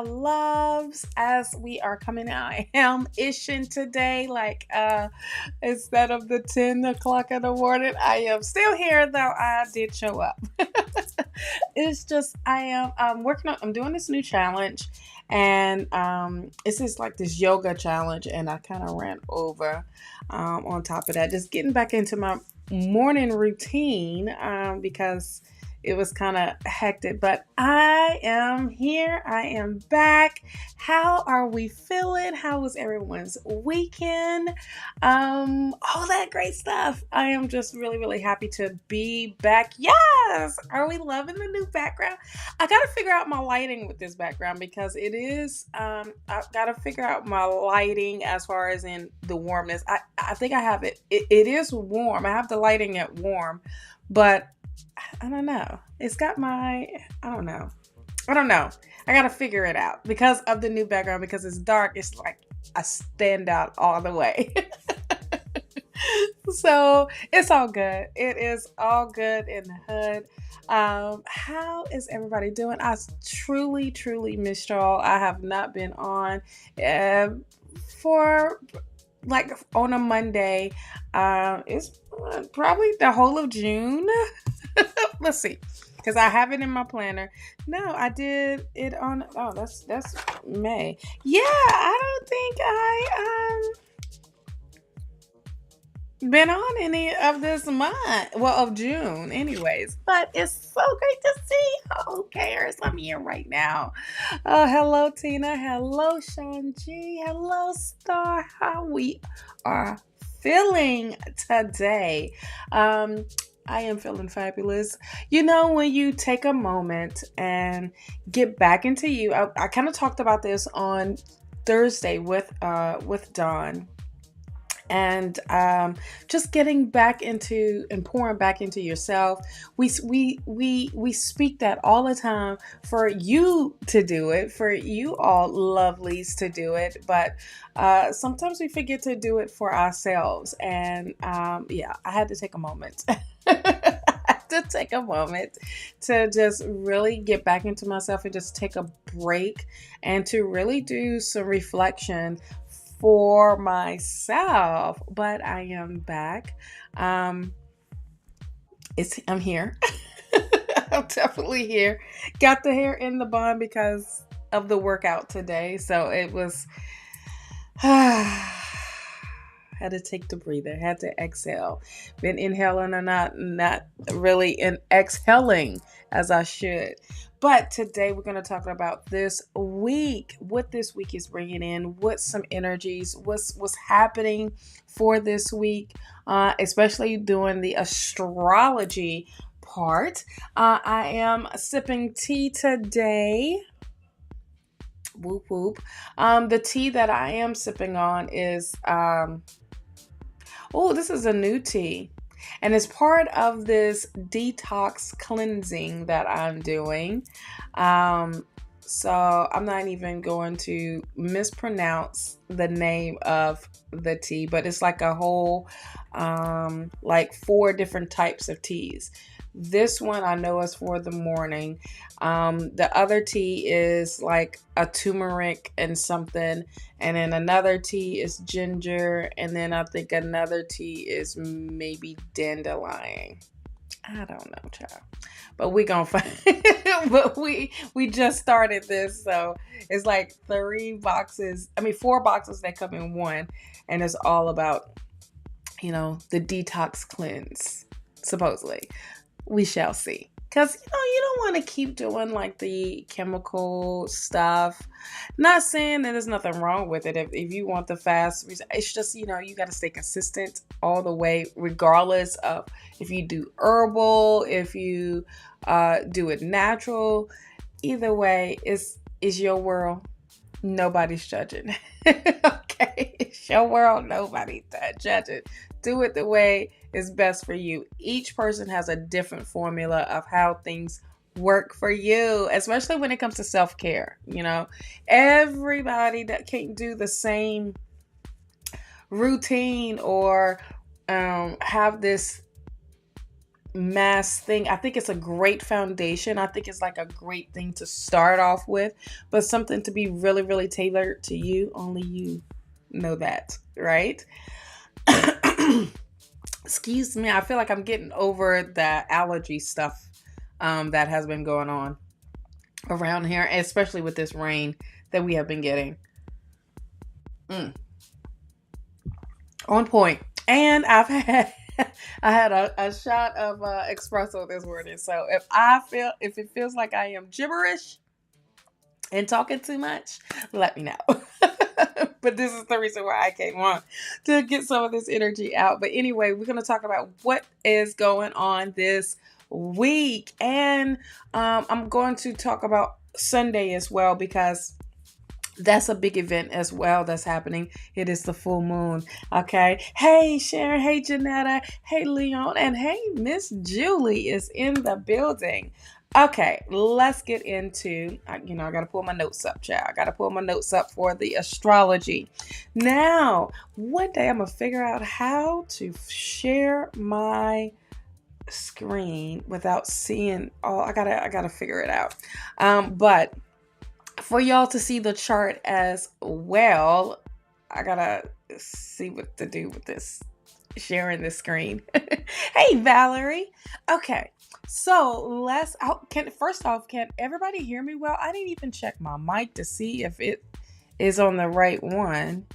loves, as we are coming out. I am ishing today, instead of the 10 o'clock in the morning. I am still here, though I did show up. It's just I'm working on. I'm doing this new challenge, and it's just like this yoga challenge, and I kind of ran over. On top of that, just getting back into my morning routine because it was kind of hectic, but I am here. I am back. How are we feeling? How was everyone's weekend? All that great stuff. I am just really, really happy to be back. Yes. Are we loving the new background? I got to figure out my lighting with this background because it is, I've got to figure out my lighting as far as in the warmness. I think I have it is warm. I have the lighting at warm, but I don't know. It's got I don't know. I got to figure it out because of the new background, because it's dark. It's like I stand out all the way. So it's all good. It is all good in the hood. How is everybody doing? I truly, truly missed y'all. I have not been on for on a Monday. It's probably the whole of June. Let's see, because I have it in my planner. No, I did it on. Oh, that's May. Yeah, I don't think I been on any of this month. Well, of June, anyways. But it's so great to see. Who cares? I'm here right now. Oh, hello, Tina. Hello, Sean G. Hello, Star. How we are feeling today? I am feeling fabulous. You know, when you take a moment and get back into you, I kind of talked about this on Thursday with Dawn, and just getting back into and pouring back into yourself. We speak that all the time for you to do it, for you all lovelies to do it, but sometimes we forget to do it for ourselves. And I had to take a moment. To take a moment to just really get back into myself and just take a break and to really do some reflection for myself. But I am back. I'm here. I'm definitely here. Got the hair in the bun because of the workout today. So it was had to take the breather, had to exhale. Been inhaling and not really in exhaling as I should. But today we're going to talk about this week, what this week is bringing in, what's some energies, what's happening for this week, especially doing the astrology part. I am sipping tea today. Whoop whoop. The tea that I am sipping on is this is a new tea, and it's part of this detox cleansing that I'm doing. So I'm not even going to mispronounce the name of the tea, but it's like a whole 4 different types of teas. This one I know is for the morning. The other tea is like a turmeric and something. And then another tea is ginger. And then I think another tea is maybe dandelion. I don't know, child. But we gonna find but we just started this. So it's like 4 boxes that come in one. And it's all about, the detox cleanse, supposedly. We shall see. Because, you don't want to keep doing like the chemical stuff. Not saying that there's nothing wrong with it. If you want the fast, it's just, you got to stay consistent all the way, regardless of if you do herbal, if you do it natural. Either way, it's your world. Nobody's judging. Okay? It's your world. Nobody's judging. Do it the way is best for you. Each person has a different formula of how things work for you, especially when it comes to self-care. Everybody that can't do the same routine or have this mass thing. I think it's a great foundation. I think it's like a great thing to start off with, but something to be really, really tailored to you. Only you know that, right? Excuse me. I feel like I'm getting over the allergy stuff that has been going on around here, especially with this rain that we have been getting. On point. And I had a shot of espresso this morning. So if it feels like I am gibberish and talking too much, let me know. But this is the reason why I came on, to get some of this energy out. But anyway, we're going to talk about what is going on this week. And I'm going to talk about Sunday as well, because that's a big event as well that's happening. It is the full moon. Okay. Hey, Sharon. Hey, Janetta. Hey, Leon. And hey, Miss Julie is in the building. Okay, let's get into, I got to pull my notes up, child. I got to pull my notes up for the astrology. Now, one day I'm going to figure out how to share my screen without seeing all. I gotta figure it out. But for y'all to see the chart as well, I gotta see what to do with this, sharing the screen. Hey, Valerie. Okay, so first off, can everybody hear me well? I didn't even check my mic to see if it is on the right one.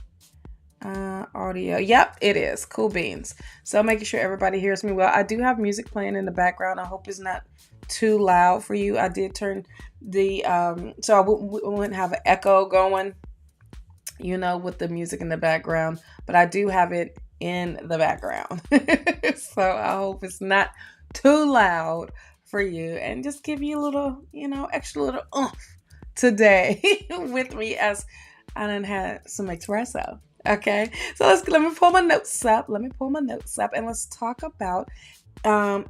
Audio. Yep, it is. Cool beans. So making sure everybody hears me well. I do have music playing in the background. I hope it's not too loud for you. I did turn the so I wouldn't have an echo going, with the music in the background, but I do have it in the background. So I hope it's not too loud for you, and just give you a little, extra little oomph today with me as I done had some espresso. Okay, so let me pull my notes up. And let's talk about.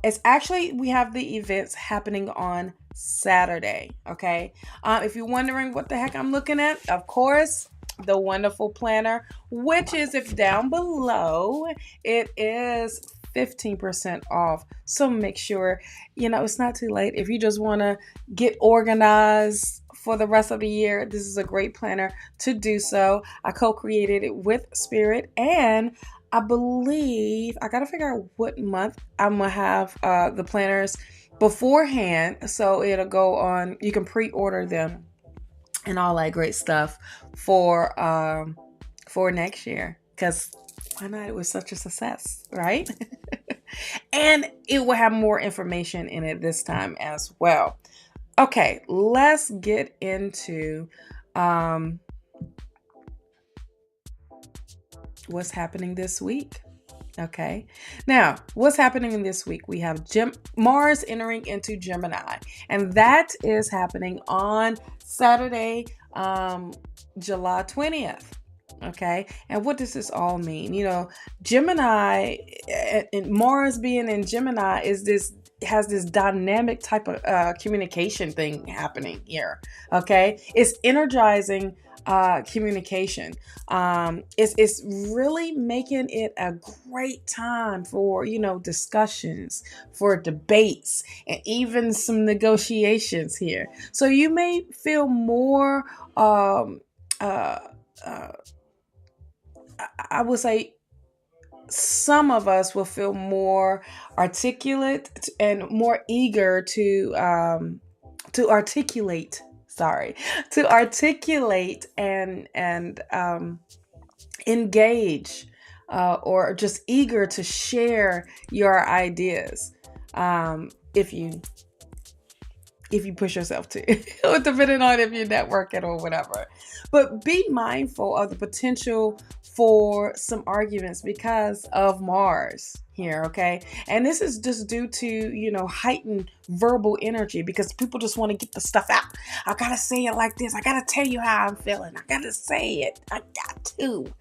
It's actually, we have the events happening on Saturday. Okay, if you're wondering what the heck I'm looking at, of course, the wonderful planner, which is, if down below, it is 15% off. So make sure, it's not too late. If you just want to get organized for the rest of the year, this is a great planner to do so. I co-created it with Spirit, and I believe I got to figure out what month I'm going to have the planners beforehand. So it'll go on, you can pre-order them and all that great stuff for next year. Because why not? It was such a success, right? And it will have more information in it this time as well. Okay, let's get into what's happening this week. Okay, now what's happening in this week? We have Mars entering into Gemini, and that is happening on Saturday, July 20th. Okay, and what does this all mean? Gemini and Mars being in Gemini has this dynamic type of communication thing happening here. Okay, it's energizing communication. It's really making it a great time for discussions, for debates, and even some negotiations here. So you may feel more I would say some of us will feel more articulate and more eager to articulate. To articulate and engage, or just eager to share your ideas. If you push yourself to, depending on if you're networking or whatever. But be mindful of the potential for some arguments because of Mars here, okay? And this is just due to, heightened verbal energy, because people just want to get the stuff out. I gotta say it like this. I gotta tell you how I'm feeling. I gotta say it. I got to.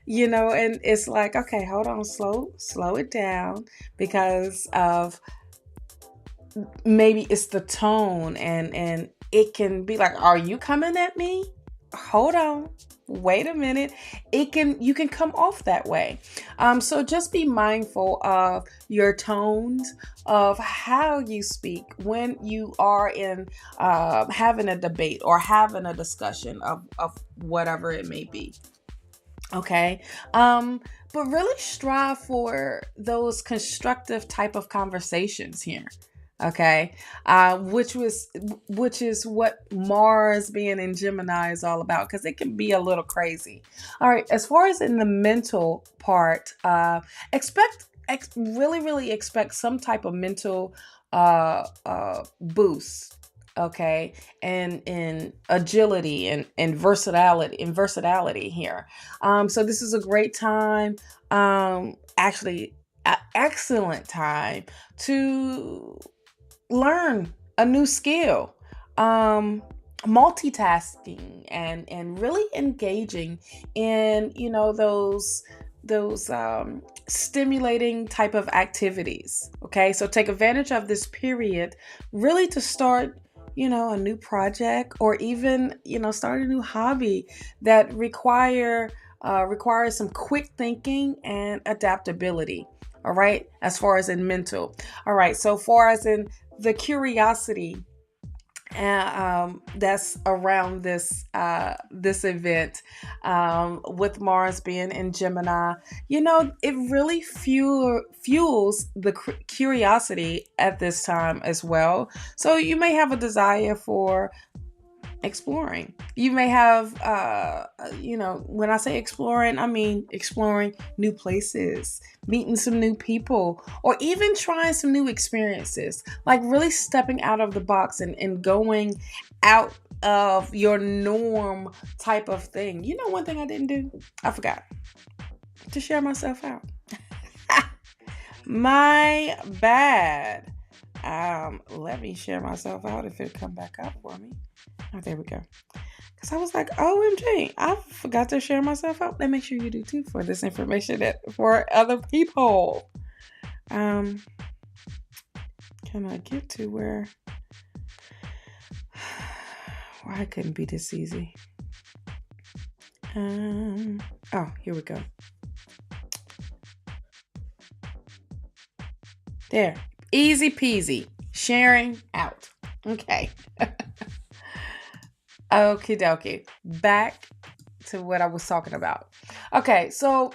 And it's like, okay, hold on, slow it down, because of maybe it's the tone, and it can be like, are you coming at me? Hold on. wait a minute, you can come off that way. So just be mindful of your tones, of how you speak when you are in having a debate or having a discussion of whatever it may be. Okay. But really strive for those constructive type of conversations here. Okay. Which is what Mars being in Gemini is all about, because it can be a little crazy. All right. As far as in the mental part, really expect some type of mental boost. Okay, and in agility and versatility here. So this is a great time, actually an excellent time to learn a new skill, multitasking and really engaging in, those stimulating type of activities. Okay, so take advantage of this period really to start a new project, or even start a new hobby that requires some quick thinking and adaptability. All right, as far as in mental. All right, so far as in the curiosity that's around this event, with Mars being in Gemini, it really fuels the curiosity at this time as well. So you may have a desire for exploring. You may have, when I say exploring, I mean exploring new places, meeting some new people, or even trying some new experiences, like really stepping out of the box and going out of your norm type of thing. One thing I didn't do, I forgot to share myself out. My bad. Let me share myself out if it come back up for me. Oh, there we go. Because I was like, OMG, I forgot to share myself out. Then make sure you do too for this information for other people. Can I get to where why couldn't it be this easy? Here we go. There. Easy peasy. Sharing out. Okay. Okie dokie. Back to what I was talking about. Okay, so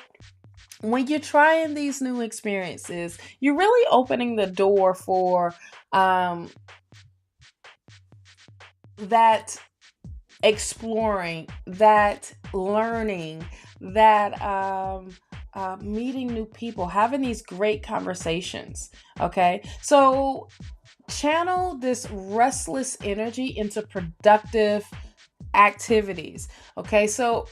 when you're trying these new experiences, you're really opening the door for that exploring, that learning, that meeting new people, having these great conversations. Okay, so channel this restless energy into productive activities. Okay, so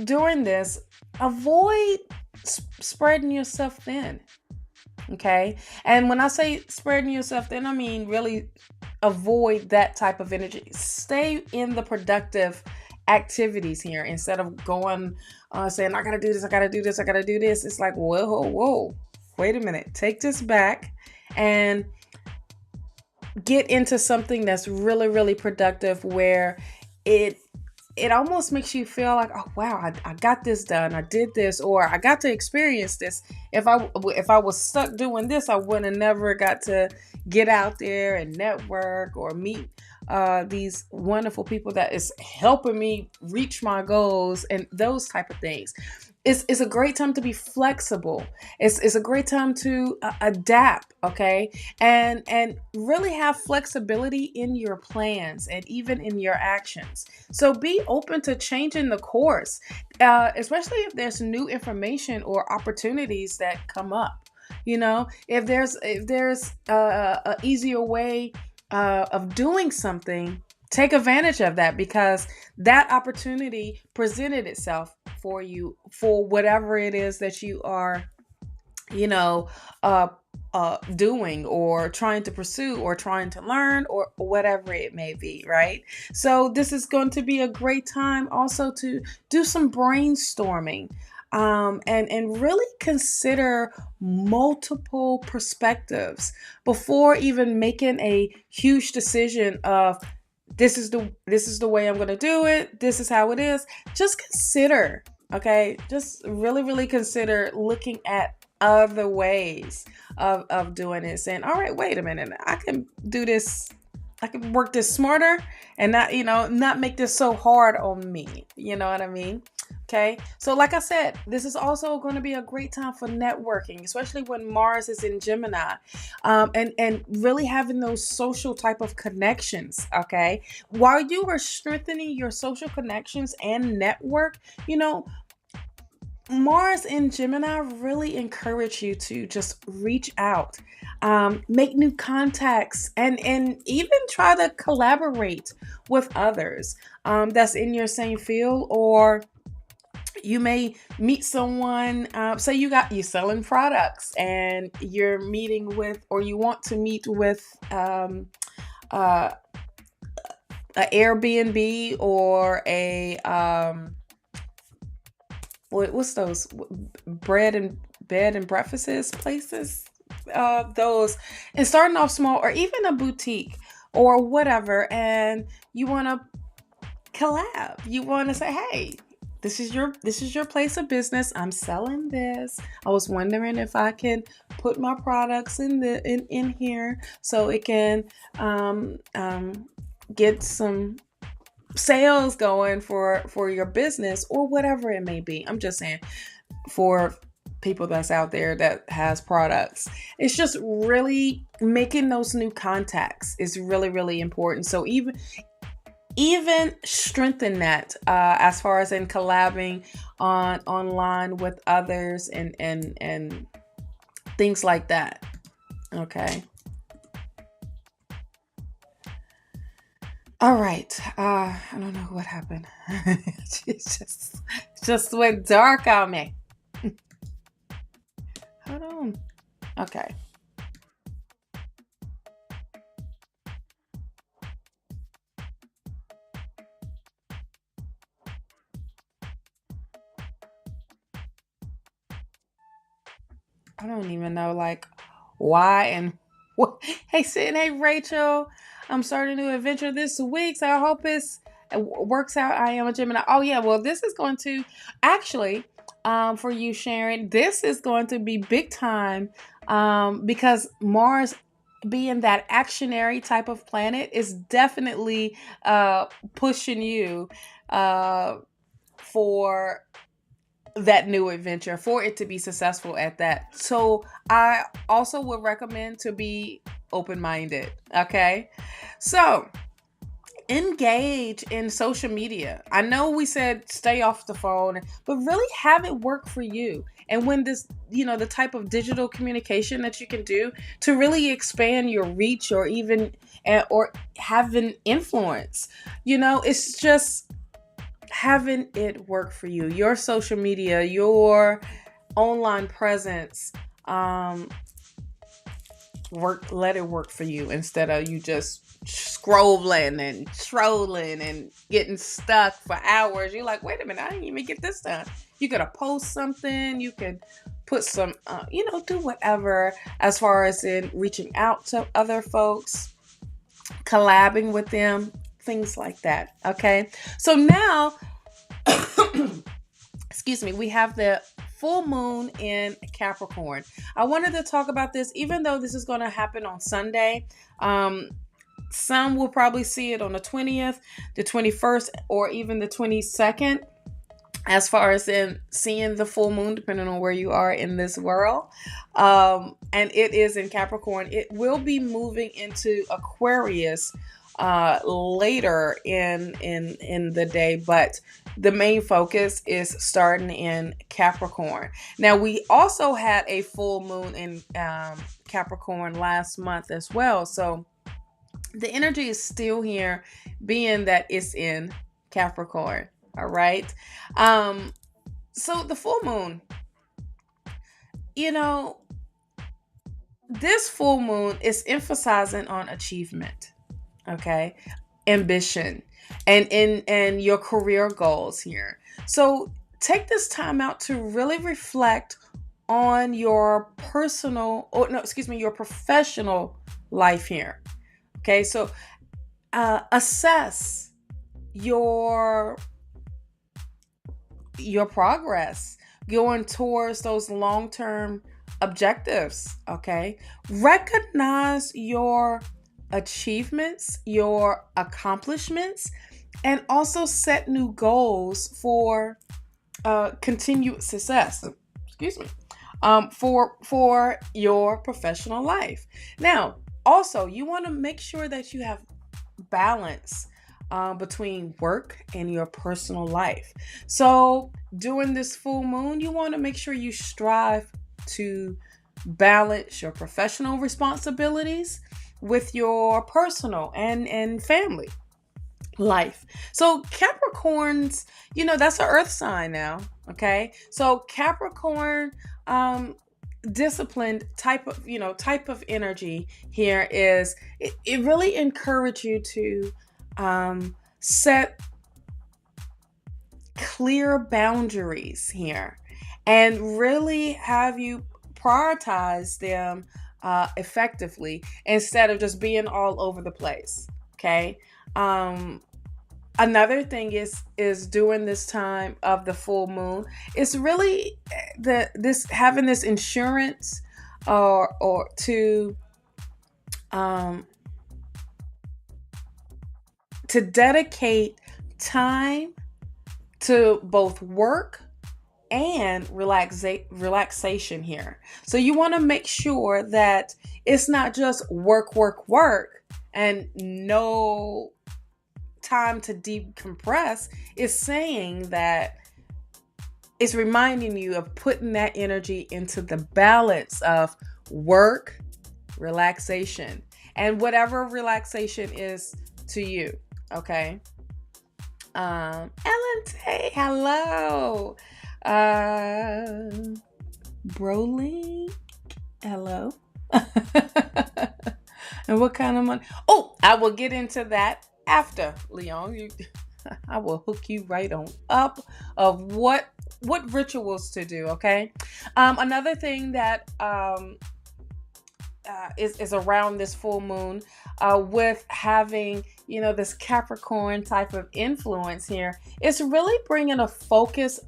during this, avoid spreading yourself thin. Okay, and when I say spreading yourself thin, I mean really avoid that type of energy. Stay in the productive activities here instead of going saying I gotta do this, I gotta do this, I gotta do this. It's like, whoa, wait a minute, take this back and get into something that's really, really productive, where it almost makes you feel like, oh wow, I got this done, I did this, or I got to experience this. If I was stuck doing this, I would have never got to get out there and network or meet these wonderful people that is helping me reach my goals and those type of things. It's a great time to be flexible. It's a great time to adapt, okay? And really have flexibility in your plans and even in your actions. So be open to changing the course, especially if there's new information or opportunities that come up. If there's a easier way of doing something, take advantage of that, because that opportunity presented itself for you for whatever it is that you are, doing or trying to pursue or trying to learn or whatever it may be, right? So this is going to be a great time also to do some brainstorming, and really consider multiple perspectives before even making a huge decision of this is the way I'm going to do it. This is how it is. Just consider, okay? Just really, really consider looking at other ways of doing it. Saying, all right, wait a minute. I can do this. I can work this smarter and not make this so hard on me. You know what I mean? Okay. So like I said, this is also going to be a great time for networking, especially when Mars is in Gemini, and really having those social type of connections. Okay. While you are strengthening your social connections and network, Mars in Gemini really encourage you to just reach out, make new contacts, and even try to collaborate with others that's in your same field. Or you may meet someone, say you selling products and you're meeting with, or you want to meet with uh, a Airbnb or a what's those bread and bed and breakfasts places, those, and starting off small, or even a boutique or whatever, and you want to collab. You want to say, hey, this is your place of business. I'm selling this. I was wondering if I can put my products in here so it can get some sales going for your business, or whatever it may be. I'm just saying, for people that's out there that has products, it's just really making those new contacts is really, really important. So even strengthen that, as far as in collabing online with others and things like that. Okay. All right. I don't know what happened. It just went dark on me. Hold on. Okay. I don't even know, like, why and what. Hey, Sid. Hey, Rachel. I'm starting a new adventure this week, so I hope it works out. I am a Gemini. Oh yeah. Well, this is going to actually, for you, Sharon. This is going to be big time, because Mars, being that actionary type of planet, is definitely pushing you for that new adventure, for it to be successful at that. So I also would recommend to be open-minded. Okay. So engage in social media. I know we said stay off the phone, but really have it work for you. And when the type of digital communication that you can do to really expand your reach, or even or have an influence, it's just having it work for you. Your social media, your online presence, let it work for you, instead of you just scrolling and trolling and getting stuck for hours. You're like, wait a minute, I didn't even get this done. You could post something, you could put some do whatever, as far as in reaching out to other folks, collabing with them, things like that. Okay. So now excuse me, we have the full moon in Capricorn. I wanted to talk about this, even though this is going to happen on Sunday. Some will probably see it on the 20th, the 21st, or even the 22nd, as far as in seeing the full moon, depending on where you are in this world. And it is in Capricorn. It will be moving into Aquarius later in the day, but the main focus is starting in Capricorn. Now, we also had a full moon in Capricorn last month as well, so the energy is still here, being that it's in Capricorn. All right. So the full moon, this full moon is emphasizing on achievement. Okay. Ambition and your career goals here. So take this time out to really reflect on your your professional life here. Okay. So assess your progress going towards those long-term objectives. Okay, recognize your achievements, your accomplishments, and also set new goals for continued success. Excuse me. For your professional life. Now, also, you want to make sure that you have balance between work and your personal life. So, during this full moon, you want to make sure you strive to balance your professional responsibilities with your personal and family life. So Capricorns, that's an earth sign now. Okay. So Capricorn, disciplined type of energy here is it really encourages you to set clear boundaries here and really have you prioritize them effectively instead of just being all over the place. Okay. Another thing is during this time of the full moon, it's really this having this insurance or um to dedicate time to both work and relaxation here. So you want to make sure that it's not just work and no time to decompress. Is saying that it's reminding you of putting that energy into the balance of work, relaxation, and whatever relaxation is to you. Okay. Ellen Tay, hello. Broly, hello. And what kind of money? Oh, I will get into that after, Leon. I will hook you right on up of what rituals to do. Okay. Another thing that is around this full moon, with having this Capricorn type of influence here, it's really bringing a focus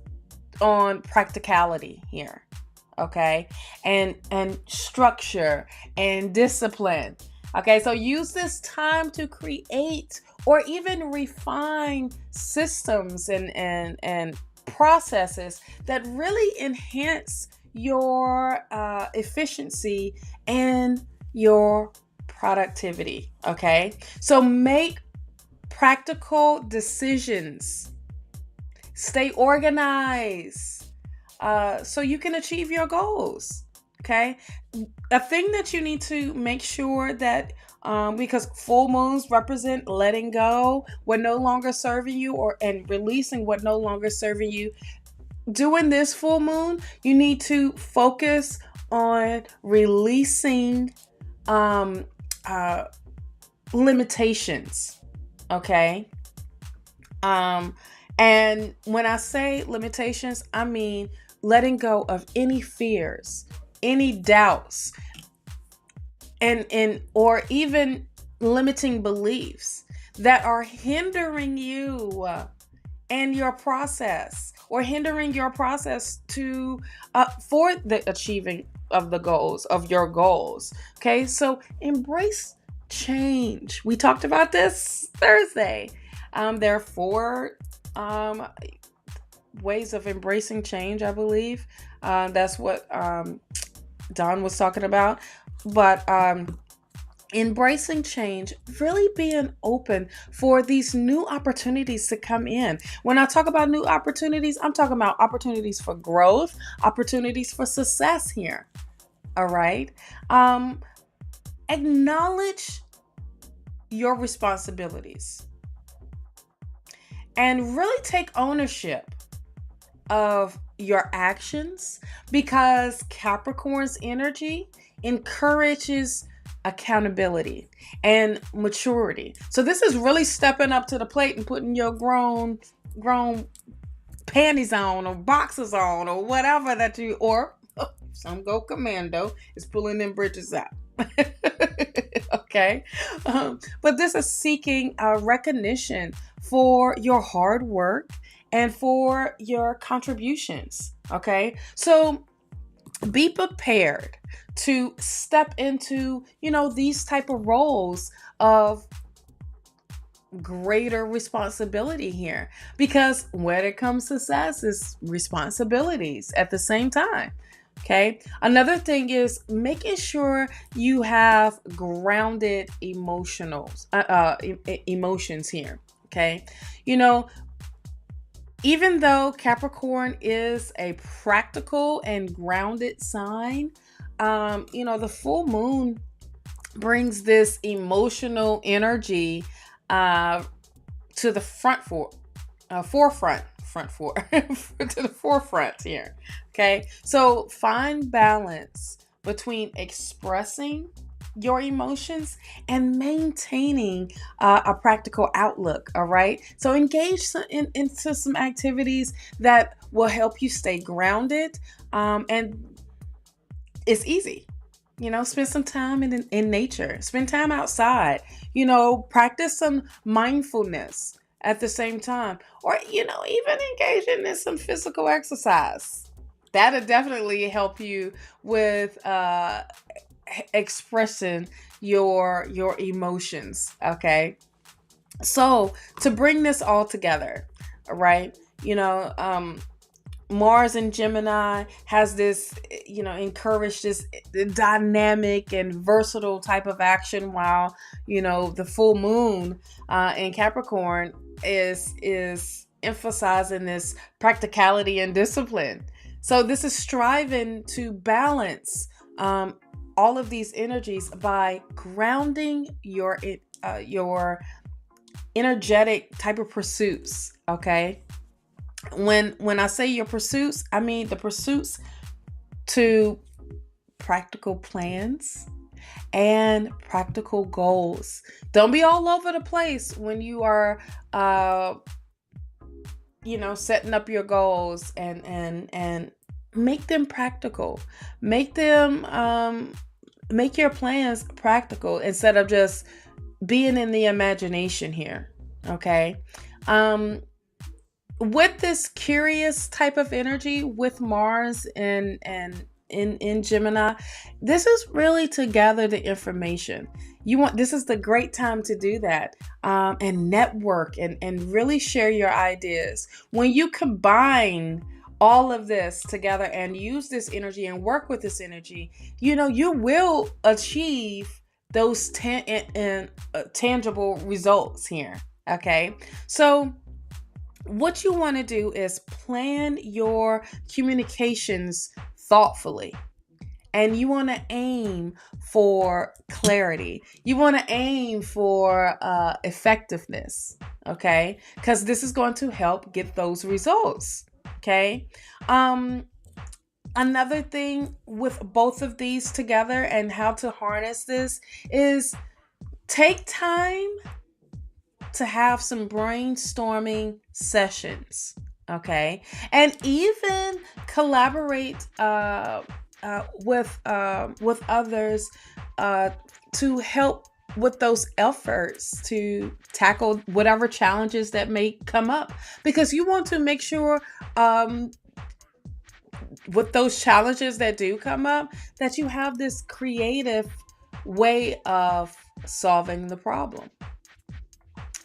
on practicality here. Okay, and structure and discipline. Okay, so use this time to create or even refine systems and processes that really enhance your efficiency and your productivity. Okay, so make practical decisions, stay organized, so you can achieve your goals. Okay, a thing that you need to make sure that because full moons represent letting go what no longer serving you and releasing what no longer serving you. During this full moon, you need to focus on releasing limitations. Okay. And when I say limitations, I mean letting go of any fears, any doubts, and or even limiting beliefs that are hindering you and your process, or hindering your process to for the achieving of the goals of your goals. Okay, so embrace change. We talked about this Thursday. There are 4 ways of embracing change, I believe. That's what Don was talking about. But embracing change, really being open for these new opportunities to come in. When I talk about new opportunities, I'm talking about opportunities for growth, opportunities for success here. All right. Acknowledge your responsibilities and really take ownership of your actions, because Capricorn's energy encourages accountability and maturity. So this is really stepping up to the plate and putting your grown panties on, or boxers on, or whatever that you, or some go commando, is pulling them bridges out. Okay. But this is seeking recognition for your hard work and for your contributions. Okay. So be prepared to step into, these type of roles of greater responsibility here, because when it comes to success, it's responsibilities at the same time. Okay. Another thing is making sure you have grounded emotions here. Okay. You know, even though Capricorn is a practical and grounded sign, the full moon brings this emotional energy to the to the forefront here. Okay, so find balance between expressing your emotions and maintaining a practical outlook. All right, so engage into some activities that will help you stay grounded, and it's easy. Spend some time in nature, spend time outside, practice some mindfulness at the same time, or, even engaging in some physical exercise. That'll definitely help you with expressing your emotions. Okay. So to bring this all together, right? Mars and Gemini has this, encourage this dynamic and versatile type of action, while, the full moon in Capricorn is emphasizing this practicality and discipline. So this is striving to balance all of these energies by grounding your energetic type of pursuits. Okay. When I say your pursuits, I mean the pursuits to practical plans and practical goals. Don't be all over the place when you are setting up your goals, and make them practical. Make them make your plans practical instead of just being in the imagination here. Okay. With this curious type of energy with Mars and in Gemini, this is really to gather the information. This is the great time to do that, and network and really share your ideas. When you combine all of this together and use this energy and work with this energy, you will achieve those tangible results here. Okay. So what you want to do is plan your communications thoughtfully. And you want to aim for clarity. You want to aim for effectiveness. Okay. Because this is going to help get those results. Okay. Another thing with both of these together and how to harness this is take time to have some brainstorming sessions. Okay. And even collaborate with others to help with those efforts to tackle whatever challenges that may come up, because you want to make sure with those challenges that do come up that you have this creative way of solving the problem.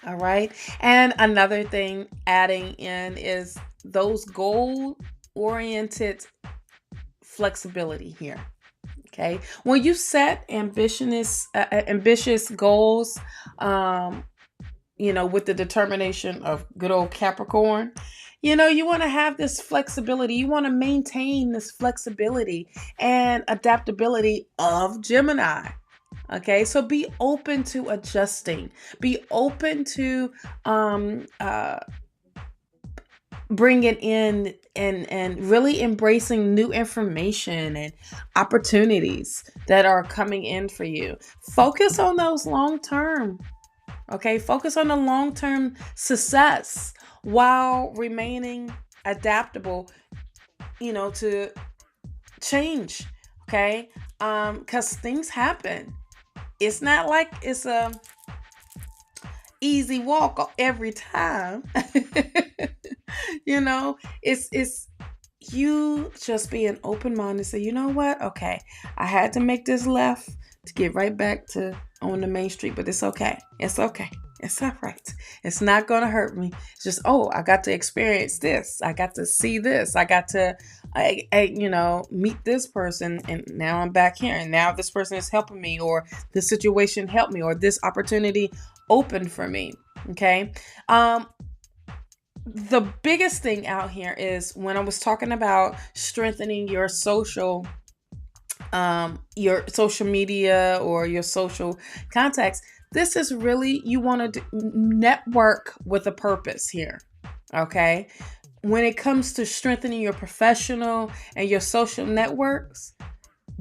All right. And another thing adding in is those goal-oriented flexibility here. Okay. When you set ambitious goals, with the determination of good old Capricorn, you want to have this flexibility. You want to maintain this flexibility and adaptability of Gemini. Okay, so be open to adjusting. Be open to bringing in and really embracing new information and opportunities that are coming in for you. Focus on those long term. Okay, focus on the long term success while remaining adaptable, to change. Okay, because things happen. It's not like it's a easy walk every time. You know, it's you just being open minded. Say, you know what? Okay, I had to make this left to get right back to on the main street, but it's okay. It's okay. It's all right. It's not gonna hurt me. It's just, oh, I got to experience this. I got to see this. I got to, meet this person, and now I'm back here, and now this person is helping me, or this situation helped me, or this opportunity opened for me. Okay. The biggest thing out here is when I was talking about strengthening your social media or your social contacts. This is really, you want to network with a purpose here. Okay. When it comes to strengthening your professional and your social networks,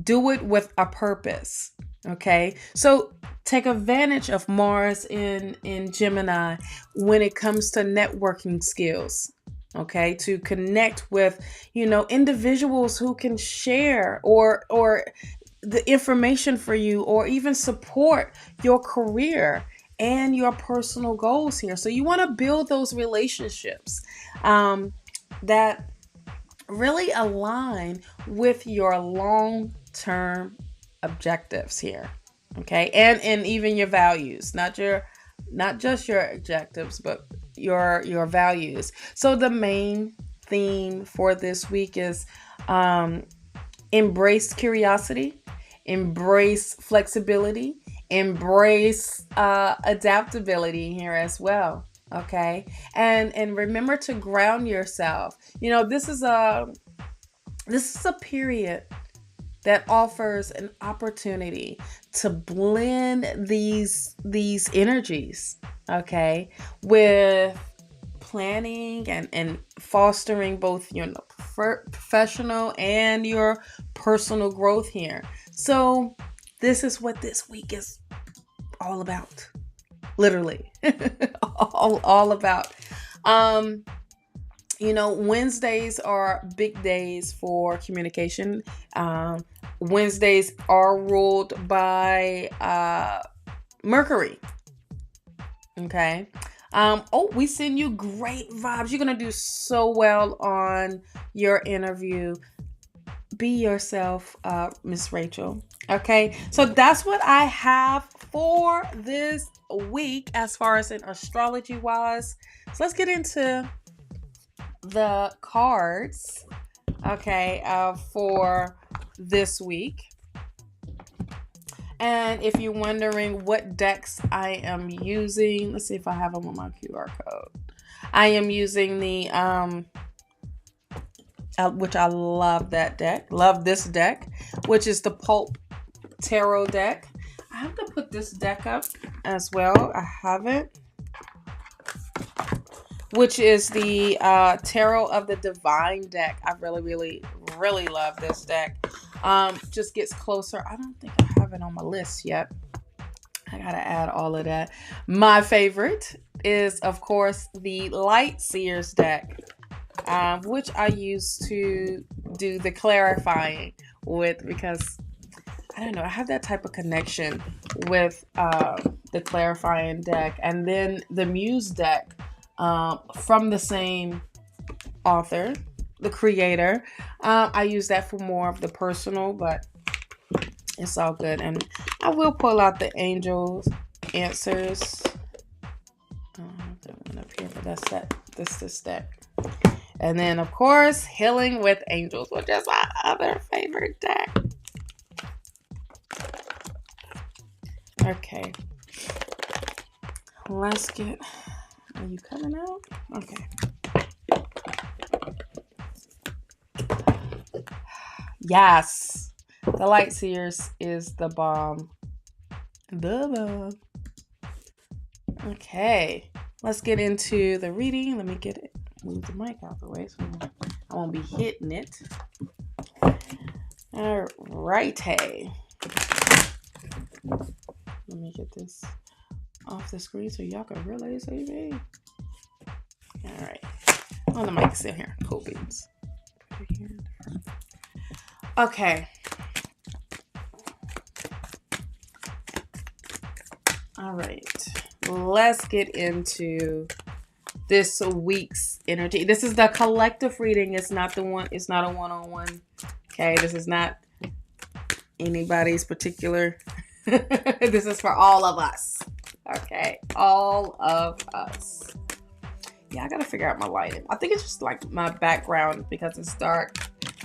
do it with a purpose. Okay. So take advantage of Mars in Gemini when it comes to networking skills. Okay, to connect with, individuals who can share or the information for you, or even support your career and your personal goals here. So you want to build those relationships that really align with your long-term objectives here. Okay, and even your values, not just your objectives, but your values. So the main theme for this week is embrace curiosity, embrace flexibility, embrace adaptability here as well. Okay, and remember to ground yourself. This is a period that offers an opportunity to blend these energies, okay, with planning and fostering both your professional and your personal growth here. So this is what this week is all about. Literally. all about. Wednesdays are big days for communication. Wednesdays are ruled by Mercury. Okay. We send you great vibes. You're going to do so well on your interview. Be yourself, Miss Rachel. Okay. So that's what I have for this week as far as in astrology wise. So let's get into the cards, okay, for this week. And if you're wondering what decks I am using, let's see if I have them on my QR code. I am using the which I love that deck. Love this deck, which is the Pulp Tarot deck. I have to put this deck up as well. I have it. Which is the Tarot of the Divine deck. I really, really, really love this deck. Just gets closer. I don't think I have it on my list yet. I gotta add all of that. My favorite is, of course, the Light Seers deck, which I use to do the clarifying with, because I don't know, I have that type of connection with the clarifying deck. And then the Muse deck, from the same author, the creator. I use that for more of the personal, but it's all good. And I will pull out the angels answers. I don't have that one up here, but that's that. This deck. And then, of course, Healing with Angels, which is my other favorite deck. Okay. Let's get... Are you coming out? Okay. Yes. The Light Seers is the bomb. The bomb. Okay. Let's get into the reading. Let me get it. Move the mic out the way so I won't be hitting it. All right. Hey. Let me get this off the screen so y'all can really see me. All right. Oh, the mic's still here. Cool beans. Okay. All right. Let's get into this week's energy. This is the collective reading. It's not the one. It's not a one-on-one. Okay. This is not anybody's particular. This is for all of us. Okay. All of us. Yeah, I gotta figure out my lighting. I think it's just like my background because it's dark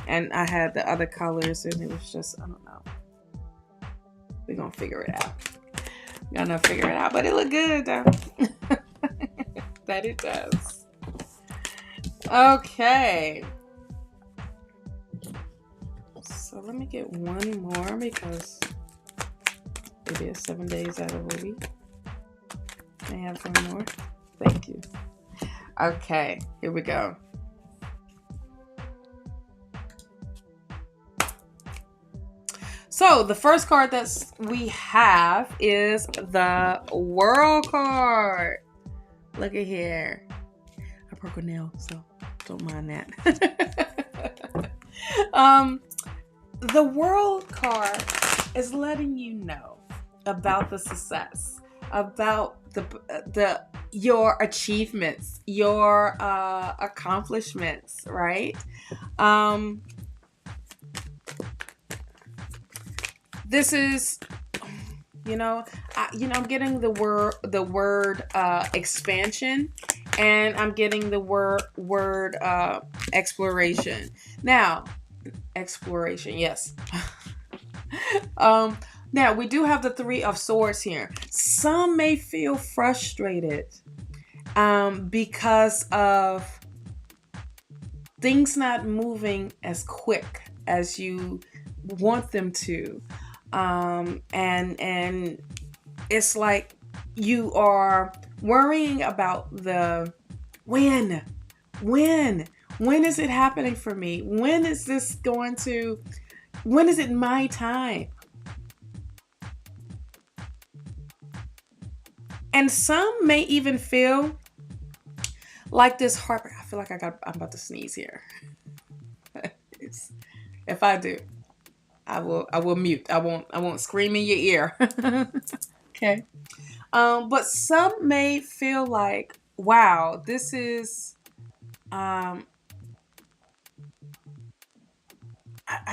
and I had the other colors and it was just, I don't know. We're gonna figure it out. Gonna figure it out, but it look good though. That it does. Okay. So let me get one more because it is 7 days out of a week. I have one more. Thank you. Okay, here we go. So the first card that we have is the World card. Look at here. I broke a nail, so don't mind that. The World card is letting you know about the success, about your achievements, your accomplishments, right? This is, I'm getting the word expansion, and I'm getting the word exploration. Now, exploration, yes. Now we do have the Three of Swords here. Some may feel frustrated because of things not moving as quick as you want them to. And it's like you are worrying about the when is it happening for me? When is it my time? And some may even feel like this heartbreak. I feel like I'm about to sneeze here. If I do, I will mute. I won't scream in your ear. Okay. But some may feel like, wow, this is I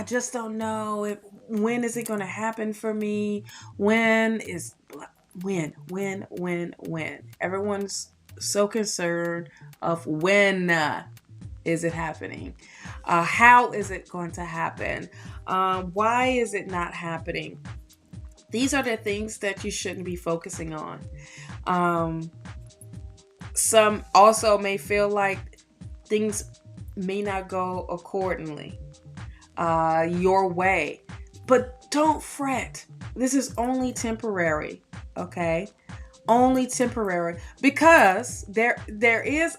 just don't know when is it going to happen for me? When. Everyone's so concerned of when is it happening? How is it going to happen? Why is it not happening? These are the things that you shouldn't be focusing on. Some also may feel like things may not go accordingly your way. But don't fret. This is only temporary, okay? Only temporary, because there is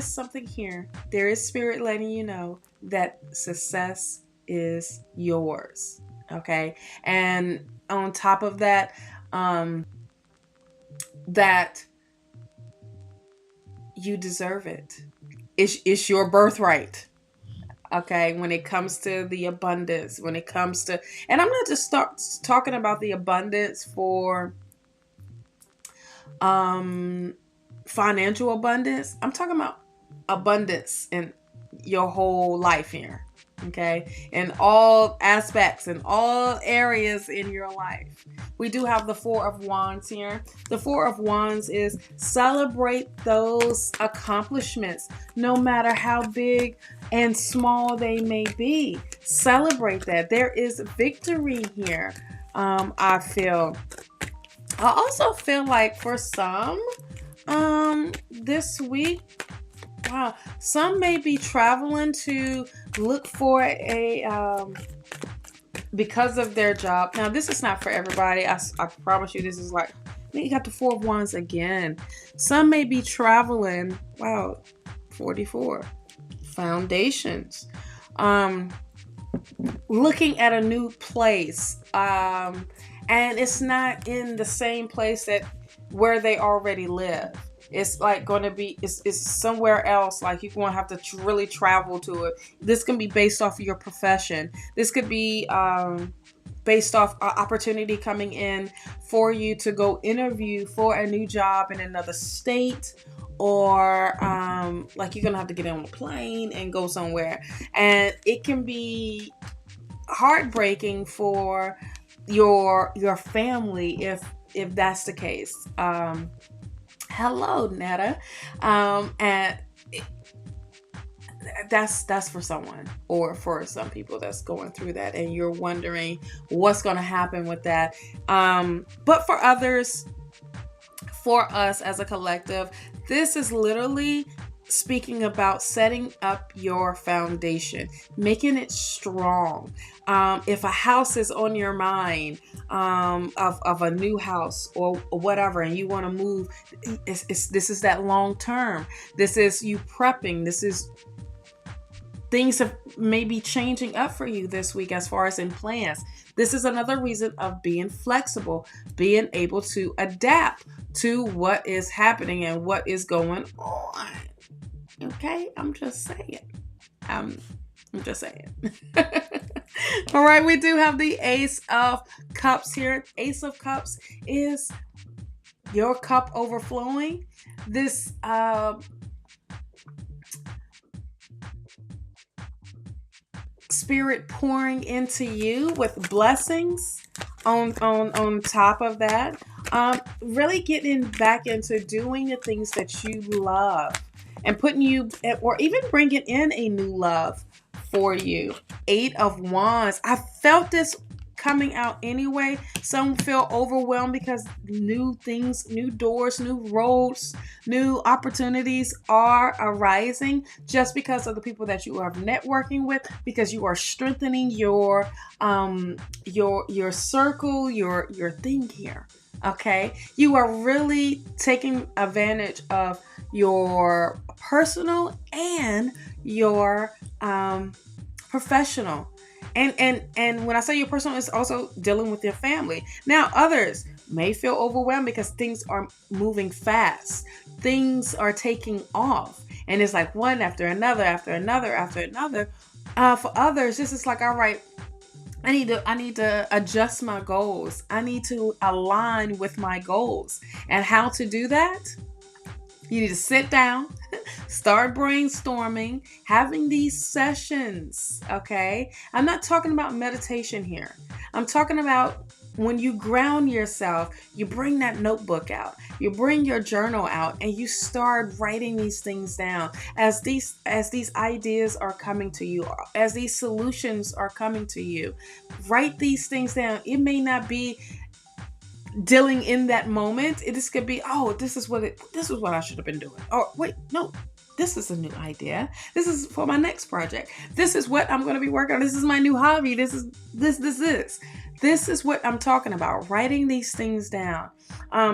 something here. There is spirit letting you know that success is yours, okay? And on top of that, that you deserve it. It's your birthright. Okay, when it comes to the abundance, when it comes to, and I'm not just talking about the abundance for financial abundance. I'm talking about abundance in your whole life here. Okay, in all aspects, in all areas in your life. We do have the Four of Wands here. The Four of Wands is celebrate those accomplishments, no matter how big and small they may be. Celebrate that. There is victory here. I also feel like for some, this week, wow, some may be traveling to look for because of their job. Now, this is not for everybody. I promise you, this is like, you got the Four of Wands again. Some may be traveling, wow, 44, foundations, looking at a new place, and it's not in the same place where they already live. It's like going to be, it's somewhere else. Like you're going to have to really travel to it. This can be based off of your profession. This could be based off opportunity coming in for you to go interview for a new job in another state, or like you're gonna have to get on a plane and go somewhere, and it can be heartbreaking for your family if that's the case. Hello, Netta. And that's for someone, or for some people that's going through that, and you're wondering what's going to happen with that. But for others, for us as a collective, this is literally speaking about setting up your foundation, making it strong. If a house is on your mind, of a new house or whatever, and you want to move, this is that long term. This is you prepping. This is things have maybe changing up for you this week as far as in plans. This is another reason of being flexible, being able to adapt to what is happening and what is going on. Okay, I'm just saying. I'm just saying. All right, we do have the Ace of Cups here. Ace of Cups is your cup overflowing. This spirit pouring into you with blessings on top of that. Really getting back into doing the things that you love and putting you, or even bringing in a new love for you. 8 of Wands. I felt this coming out anyway. Some feel overwhelmed because new things, new doors, new roads, new opportunities are arising just because of the people that you are networking with, because you are strengthening your circle, your thing here. Okay, you are really taking advantage of your personal and your professional. And when I say your personal, it's also dealing with your family. Now, others may feel overwhelmed because things are moving fast. Things are taking off. And it's like one after another, after another, after another. For others, this is like, all right, I need to adjust my goals. I need to align with my goals. And how to do that? You need to sit down, start brainstorming, having these sessions, okay? I'm not talking about meditation here. I'm talking about when you ground yourself, you bring that notebook out, you bring your journal out, and you start writing these things down as these ideas are coming to you, as these solutions are coming to you. Write these things down. It may not be dealing in that moment. This could be, this is what I should have been doing. Or wait, no, this is a new idea. This is for my next project. This is what I'm going to be working on. This is my new hobby. This is what I'm talking about. Writing these things down,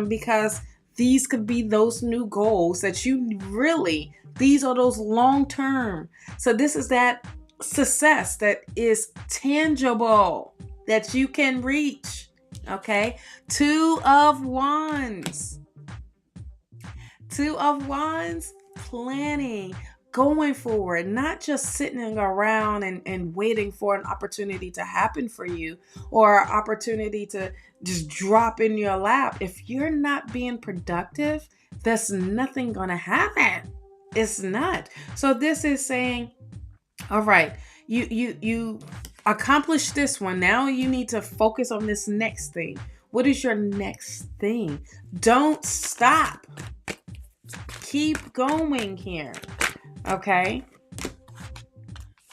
because these could be those new goals that these are those long term. So this is that success that is tangible, that you can reach. Okay, 2 of Wands. 2 of Wands, planning, going forward, not just sitting around and waiting for an opportunity to happen for you, or an opportunity to just drop in your lap. If you're not being productive, there's nothing gonna happen. It's not. So this is saying, all right, you accomplish this one. Now you need to focus on this next thing. What is your next thing? Don't stop. Keep going here. Okay.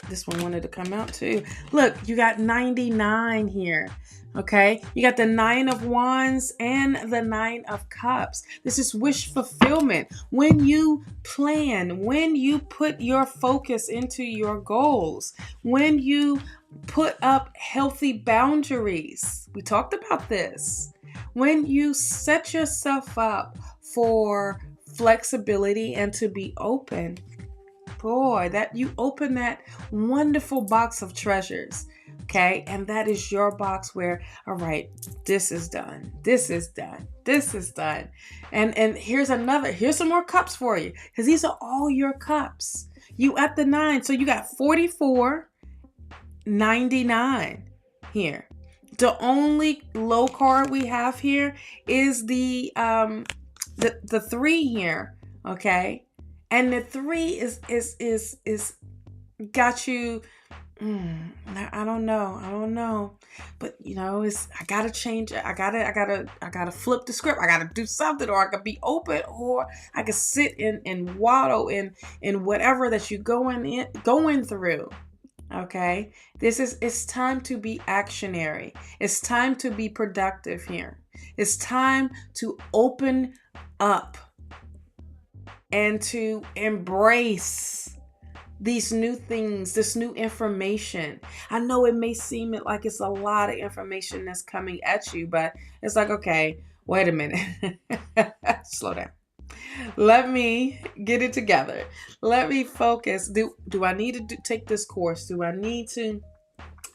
This one wanted to come out too. Look, you got 99 here. Okay. You got the 9 of Wands and the 9 of Cups. This is wish fulfillment. When you plan, when you put your focus into your goals, when you put up healthy boundaries. We talked about this. When you set yourself up for flexibility and to be open, boy, that you open that wonderful box of treasures. Okay. And that is your box where, all right, this is done. This is done. This is done. And here's some more cups for you, because these are all your cups. You at the 9. So you got 44, 99 here. The only low card we have here is the 3 here, okay? And the 3 is got you. I don't know, but I gotta change it. I gotta flip the script. I gotta do something, or I could be open, or I could sit and waddle in whatever that you're going through. Okay, it's time to be actionary. It's time to be productive here. It's time to open up and to embrace these new things, this new information. I know it may seem like it's a lot of information that's coming at you, but it's like, okay, wait a minute. Slow down. Let me get it together. Let me focus. Do I need to take this course? Do I need to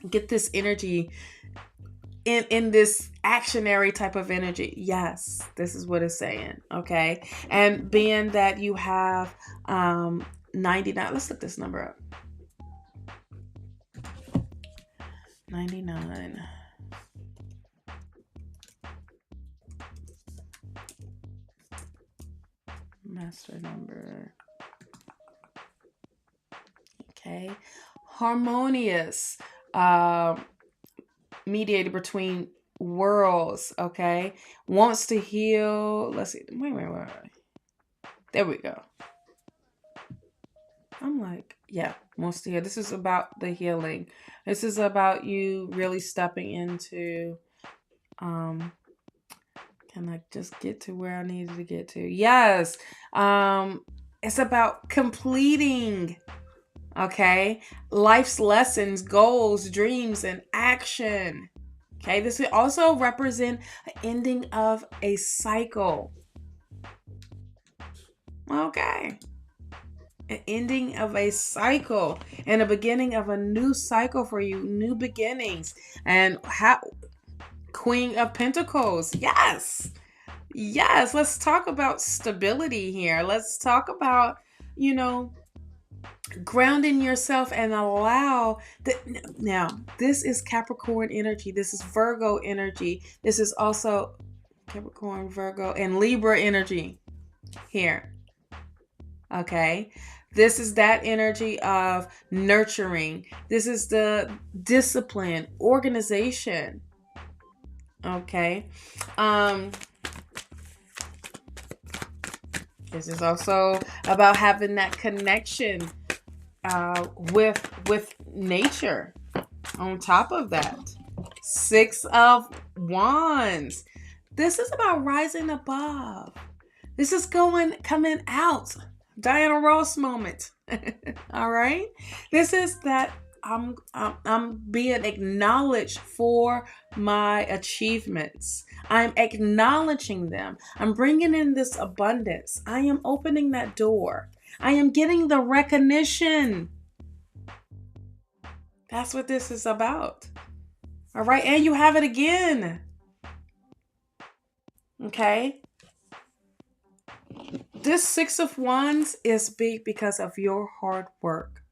get this energy in this actionary type of energy? Yes, this is what it's saying. Okay. And being that you have 99, let's look this number up. 99. Master number. Okay. Harmonious. Mediator between worlds. Okay. Wants to heal. Let's see. Wait. There we go. I'm like, yeah, wants to heal. This is about the healing. This is about you really stepping into, can I just get to where I needed to get to? Yes. It's about completing, okay, life's lessons, goals, dreams, and action. Okay, this will also represent an ending of a cycle. Okay. An ending of a cycle and a beginning of a new cycle for you, new beginnings. And Queen of Pentacles. Yes. Let's talk about stability here. Let's talk about, grounding yourself and allow that. Now, this is Capricorn energy. This is Virgo energy. This is also Capricorn, Virgo, and Libra energy here. Okay. This is that energy of nurturing. This is the discipline, organization. Okay. This is also about having that connection with nature. On top of that, 6 of Wands. This is about rising above. This is coming out. Diana Ross moment. All right. This is that I'm being acknowledged for my achievements. I'm acknowledging them. I'm bringing in this abundance. I am opening that door. I am getting the recognition. That's what this is about. All right. And you have it again. Okay. This 6 of Wands is big because of your hard work,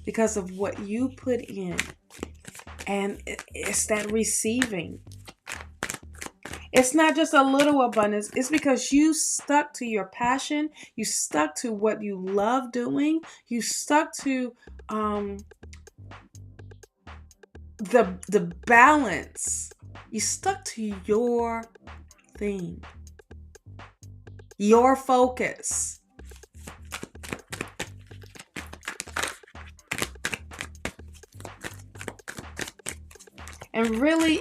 because of what you put in. And it's that receiving. It's not just a little abundance. It's because you stuck to your passion. You stuck to what you love doing. You stuck to the balance. You stuck to your thing. Your focus. And really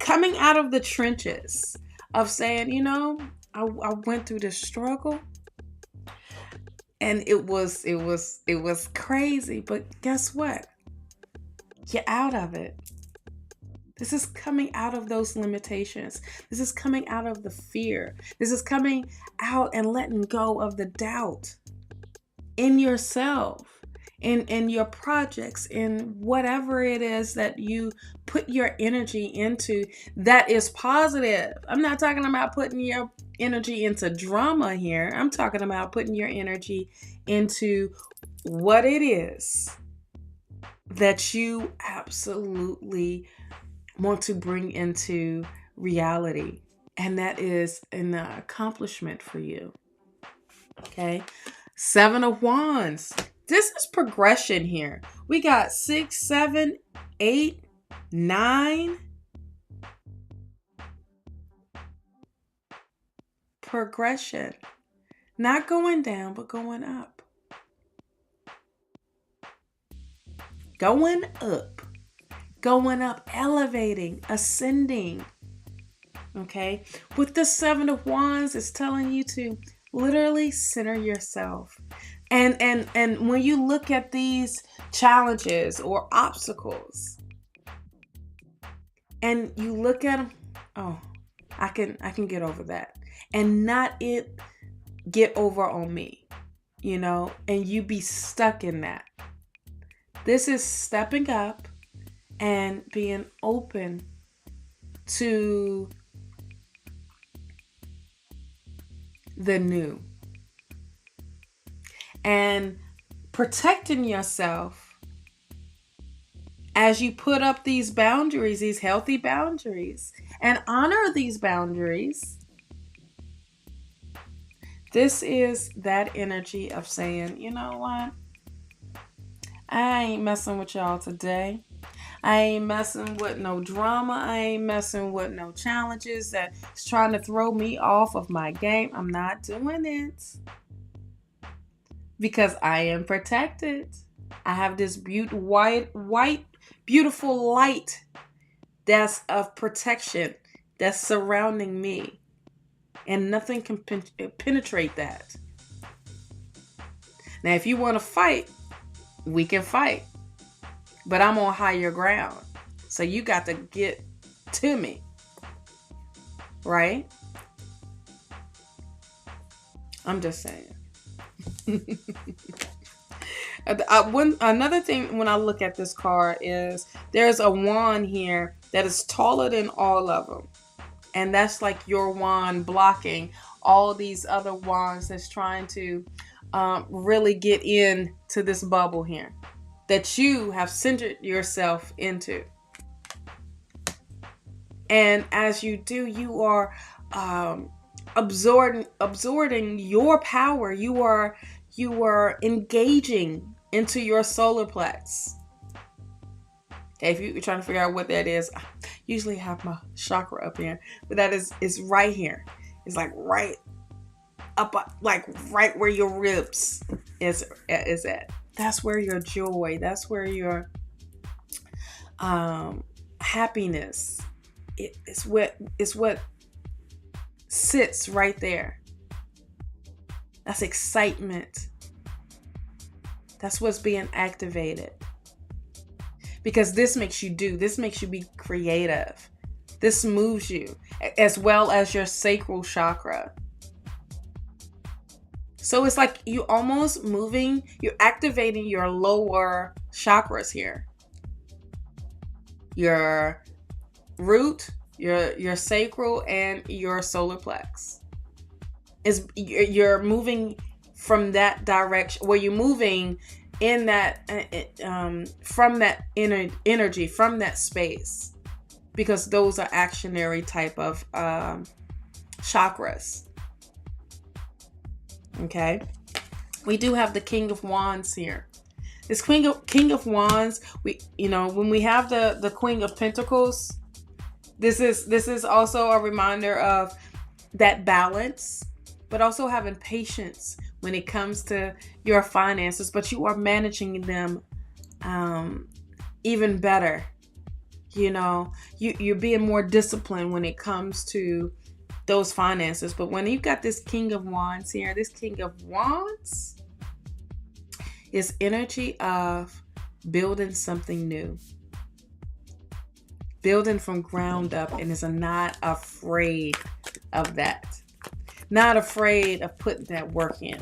coming out of the trenches of saying, I went through this struggle and it was crazy, but guess what? You're out of it. This is coming out of those limitations. This is coming out of the fear. This is coming out and letting go of the doubt in yourself, in your projects, in whatever it is that you put your energy into that is positive. I'm not talking about putting your energy into drama here. I'm talking about putting your energy into what it is that you absolutely want to bring into reality. And that is an accomplishment for you. Okay. 7 of Wands. This is progression here. We got 6, 7, 8, 9. Progression. Not going down, but going up. Going up. Going up, elevating, ascending. Okay. With the 7 of Wands, it's telling you to literally center yourself. And when you look at these challenges or obstacles and you look at them, oh, I can get over that. And not it get over on me, and you be stuck in that. This is stepping up and being open to the new and protecting yourself as you put up these boundaries, these healthy boundaries, and honor these boundaries. This is that energy of saying, you know what? I ain't messing with y'all today. I ain't messing with no drama. I ain't messing with no challenges that's trying to throw me off of my game. I'm not doing it. Because I am protected. I have this white, beautiful light that's of protection that's surrounding me. And nothing can penetrate that. Now, if you want to fight, we can fight. But I'm on higher ground. So you got to get to me. Right? I'm just saying. Another thing when I look at this card is there's a wand here that is taller than all of them. And that's like your wand blocking all these other wands that's trying to really get into this bubble here that you have centered yourself into. And as you do, you are absorbing your power. You are engaging into your solar plex. Okay, if you're trying to figure out what that is, I usually have my chakra up here, but that is right here. It's like right up, like right where your ribs is at. That's where your joy, that's where your happiness, it's what sits right there. That's excitement. That's what's being activated. Because this makes you be creative. This moves you, as well as your sacral chakra. So it's like you're activating your lower chakras here. Your root, your sacral, and your solar plex. You're moving from that direction, where you're moving in that from that energy, from that space, because those are actionary type of chakras. Okay, we do have the King of Wands here. This King of Wands, when we have the Queen of Pentacles, this is also a reminder of that balance, but also having patience when it comes to your finances, but you are managing them even better. You're being more disciplined when it comes to those finances. But when you've got this King of Wands here, this King of Wands is energy of building something new, building from ground up, and is not afraid of that. Not afraid of putting that work in.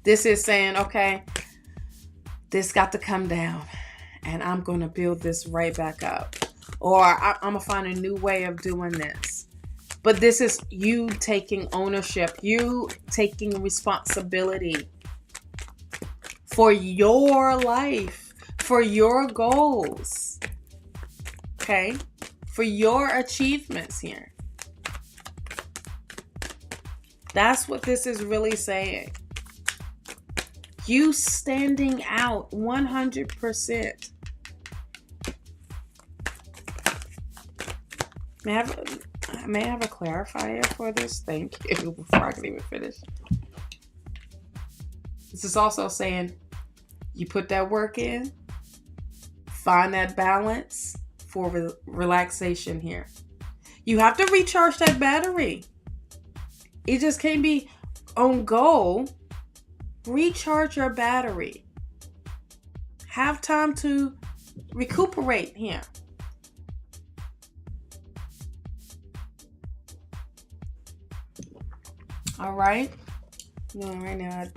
This is saying, okay, this got to come down and I'm going to build this right back up. Or I'm going to find a new way of doing this. But this is you taking ownership, you taking responsibility for your life, for your goals, okay? For your achievements here. That's what this is really saying. You standing out 100%. May I have a clarifier for this? Thank you. Before I can even finish. This is also saying you put that work in, find that balance for relaxation here. You have to recharge that battery. It just can't be on go. Recharge your battery. Have time to recuperate here. All right. No, right now,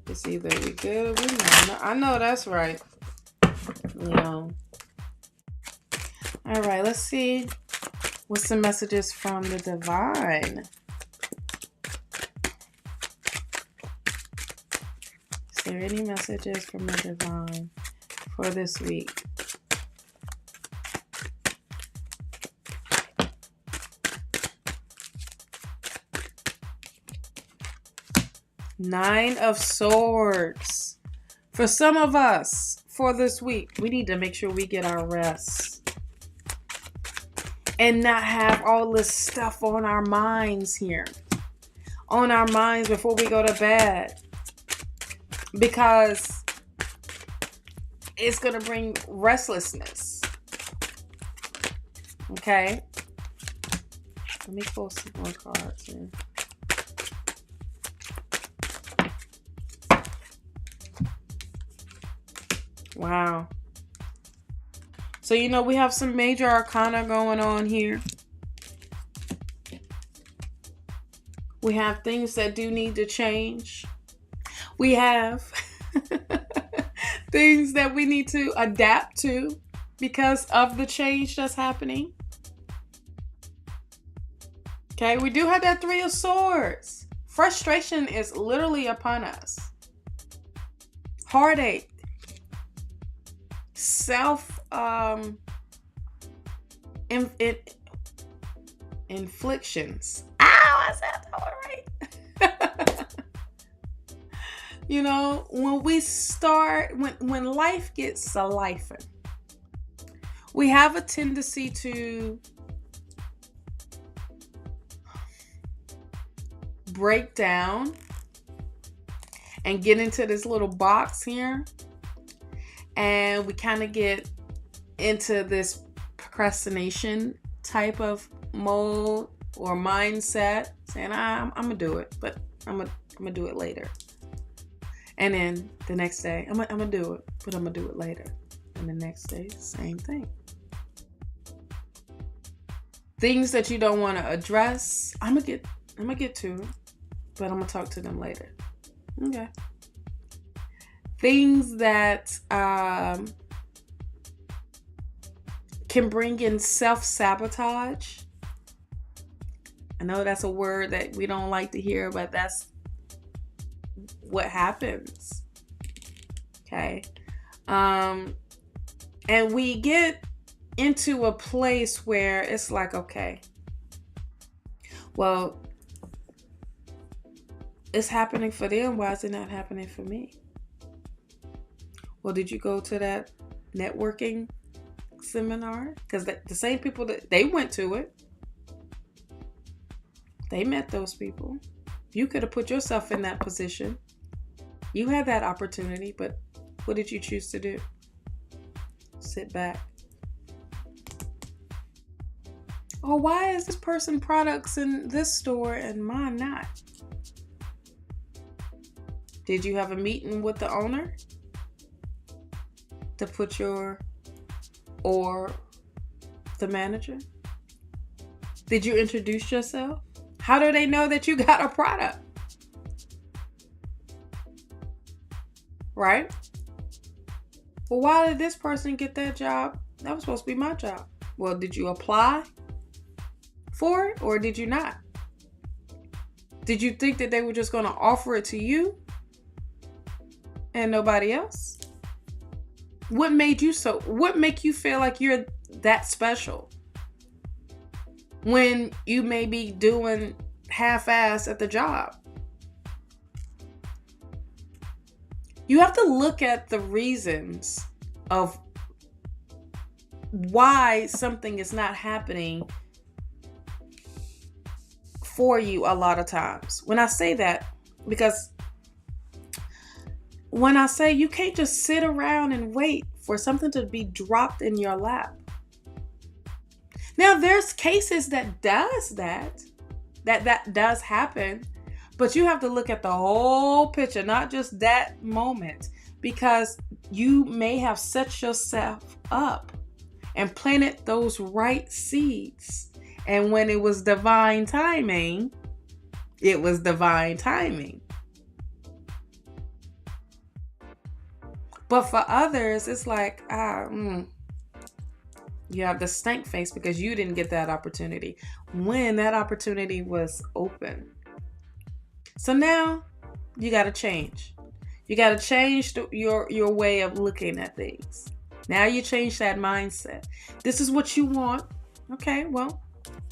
it's either we good or we not. I know that's right. All right. Let's see what's the messages from the divine. Is there any messages from the divine for this week? Nine of Swords. For some of us, for this week, we need to make sure we get our rest. And not have all this stuff on our minds here. On our minds before we go to bed. Because it's going to bring restlessness. Okay? Let me pull some more cards here. Wow. So, we have some major arcana going on here. We have things that do need to change. We have things that we need to adapt to because of the change that's happening. Okay, we do have that Three of Swords. Frustration is literally upon us. Heartache. Inflictions. Ow, I said that one right. When we start, when life gets a life, we have a tendency to break down and get into this little box here. And we kind of get into this procrastination type of mode or mindset, saying, I'm going to do it, but I'm going to do it later. And then the next day, I'm going to do it, but I'm going to do it later. And the next day, same thing. Things that you don't want to address, I'm going to get to it, but I'm going to talk to them later. Okay. Things that can bring in self-sabotage. I know that's a word that we don't like to hear, but that's what happens. Okay. And we get into a place where it's like, okay, well, it's happening for them. Why is it not happening for me? Well, did you go to that networking seminar? Because the same people that they went to it, they met those people. You could have put yourself in that position. You had that opportunity, but what did you choose to do? Sit back. Oh, why is this person products in this store and mine not? Did you have a meeting with the owner to put or the manager? Did you introduce yourself? How do they know that you got a product? Right? Well, why did this person get that job? That was supposed to be my job. Well, did you apply for it or did you not? Did you think that they were just going to offer it to you and nobody else? What make you feel like you're that special when you may be doing half-ass at the job? You have to look at the reasons of why something is not happening for you a lot of times. When I say that, because when I say you can't just sit around and wait for something to be dropped in your lap. Now, there's cases that does that does happen, but you have to look at the whole picture, not just that moment, because you may have set yourself up and planted those right seeds. And when it was divine timing, it was divine timing. But for others, it's like, you have the stank face because you didn't get that opportunity when that opportunity was open. So now you got to change. You got to change your way of looking at things. Now you change that mindset. This is what you want. Okay, well,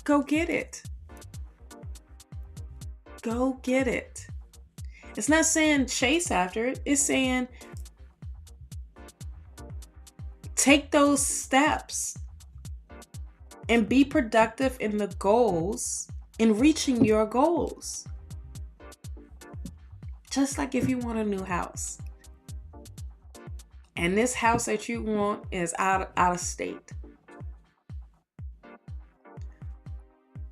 go get it. Go get it. It's not saying chase after it. It's saying take those steps and be productive in the goals, in reaching your goals. Just like if you want a new house, and this house that you want is out of state.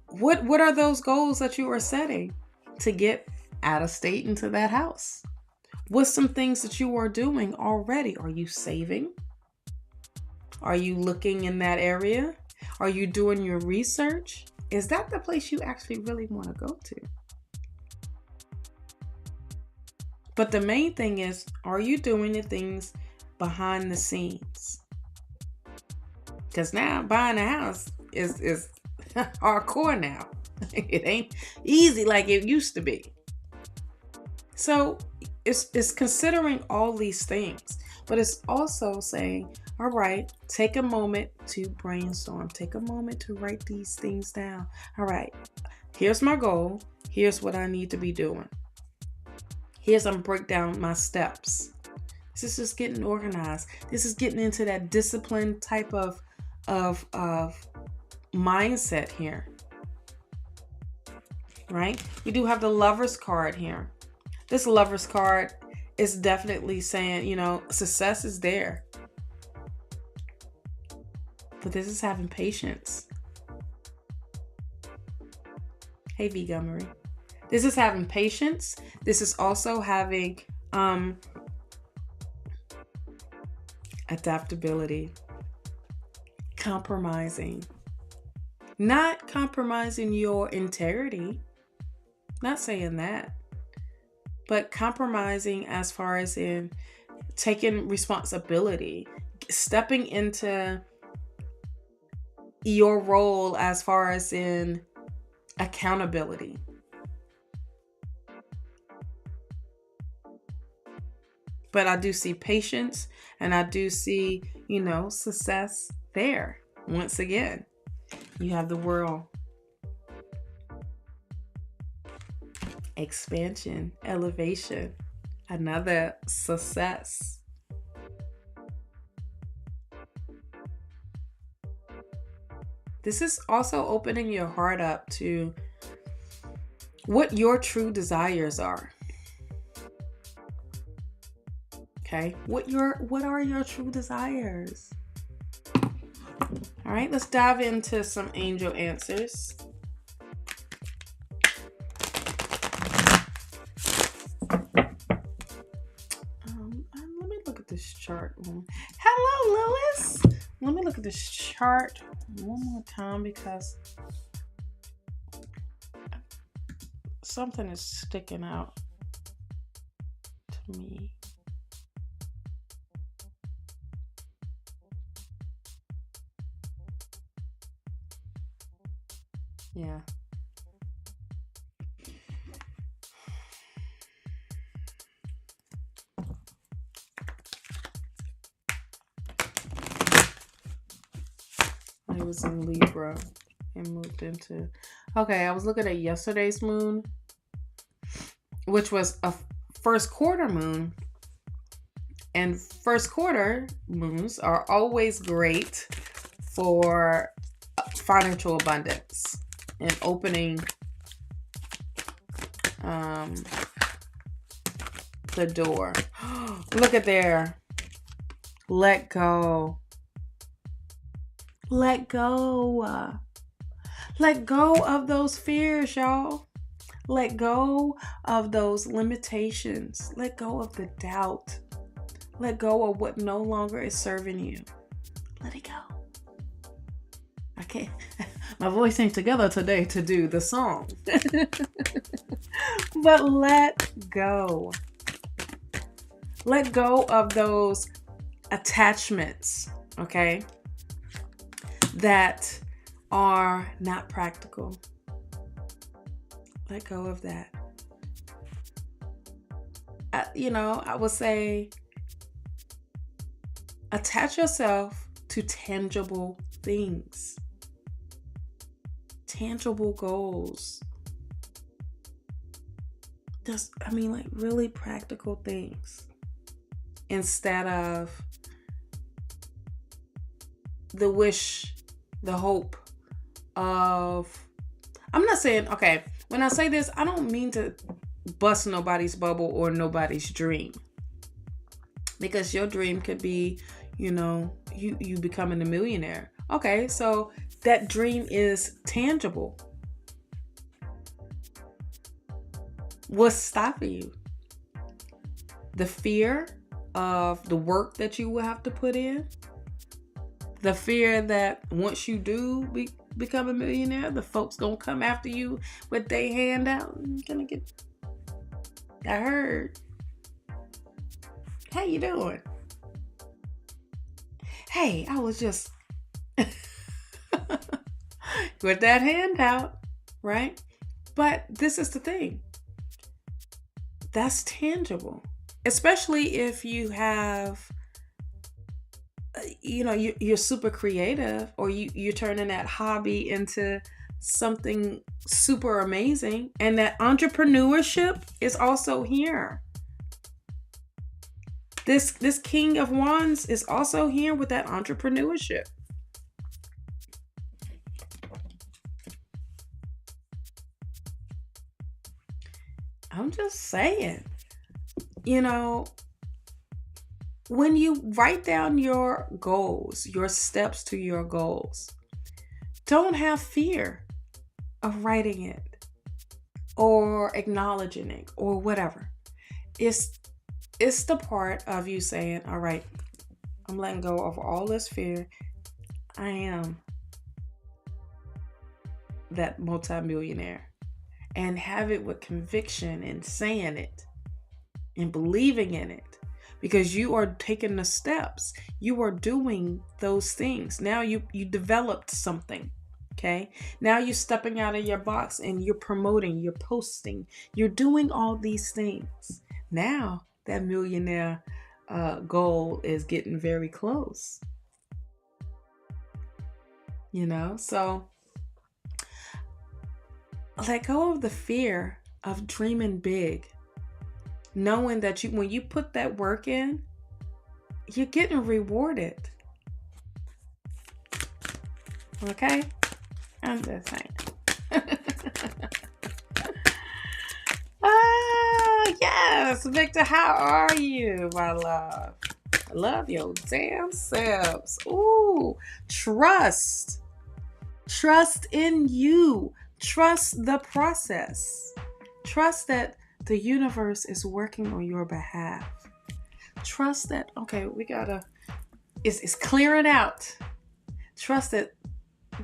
What are those goals that you are setting to get out of state into that house? What's some things that you are doing already? Are you saving? Are you looking in that area? Are you doing your research? Is that the place you actually really want to go to? But the main thing is, are you doing the things behind the scenes? Because now buying a house is hardcore now. It ain't easy like it used to be. So it's considering all these things, but it's also saying, all right, take a moment to brainstorm. Take a moment to write these things down. All right, here's my goal. Here's what I need to be doing. Here's I'm break down my steps. This is just getting organized. This is getting into that disciplined type of mindset here. Right? We do have the Lover's card here. This Lover's card is definitely saying, success is there. But this is having patience. Hey, Montgomery. This is having patience. This is also having adaptability, compromising, not compromising your integrity. Not saying that, but compromising as far as in taking responsibility, stepping into your role as far as in accountability. But I do see patience, and I do see, success there. Once again, you have the world. Expansion, elevation, another success. This is also opening your heart up to what your true desires are. Okay, what are your true desires? All right, let's dive into some angel answers. Let me look at this chart. Hello, Lewis. Let me look at this chart one more time because something is sticking out to me. Yeah. It was in Libra and moved into. Okay, I was looking at yesterday's moon, which was a first quarter moon. And first quarter moons are always great for financial abundance and opening the door. Look at there. Let go. Let go. Let go of those fears, y'all. Let go of those limitations. Let go of the doubt. Let go of what no longer is serving you. Let it go. I can't. My voice ain't together today to do the song. But let go. Let go of those attachments, okay, that are not practical. Let go of that. I would say attach yourself to tangible things, tangible goals. Like really practical things instead of the wish, the hope of, I'm not saying, okay, when I say this, I don't mean to bust nobody's bubble or nobody's dream, because your dream could be, you becoming a millionaire. Okay, so that dream is tangible. What's stopping you? The fear of the work that you will have to put in. The fear that once you do become a millionaire, the folks gonna come after you with their hand out. I heard. How you doing? Hey, I was just with that hand out, right? But this is the thing. That's tangible. Especially if you have, you're super creative, or you're turning that hobby into something super amazing. And that entrepreneurship is also here. This King of Wands is also here with that entrepreneurship. I'm just saying, when you write down your goals, your steps to your goals, don't have fear of writing it or acknowledging it or whatever. It's the part of you saying, all right, I'm letting go of all this fear. I am that multimillionaire. And have it with conviction and saying it and believing in it, because you are taking the steps. You are doing those things. Now you developed something. Okay. Now you're stepping out of your box and you're promoting, you're posting, you're doing all these things. Now that millionaire goal is getting very close. So let go of the fear of dreaming big, knowing that when you put that work in, you're getting rewarded. Okay? I'm just saying. Yes, Victor, how are you, my love? I love your damn selves. Ooh, trust in you. Trust the process. Trust that the universe is working on your behalf. Trust that, okay, it's clearing out. Trust that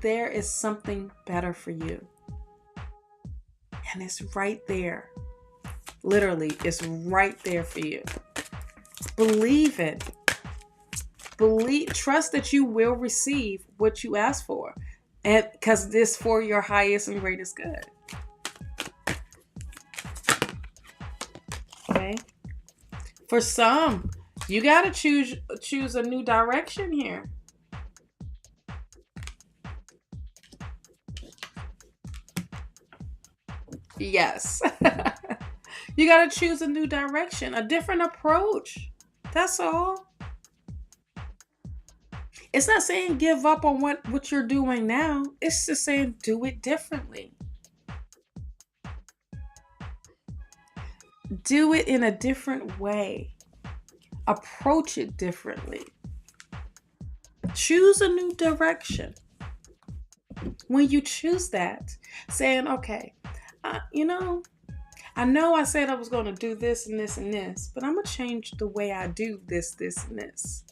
there is something better for you. And it's right there. Literally, it's right there for you. Believe it. Trust that you will receive what you ask for. And because this for your highest and greatest good. Okay. For some, you got to choose a new direction here. Yes. You got to choose a new direction, a different approach. That's all. It's not saying give up on what you're doing now. It's just saying do it differently. Do it in a different way. Approach it differently. Choose a new direction. When you choose that, saying, okay, I know I said I was going to do this and this and this, but I'm going to change the way I do this, and this.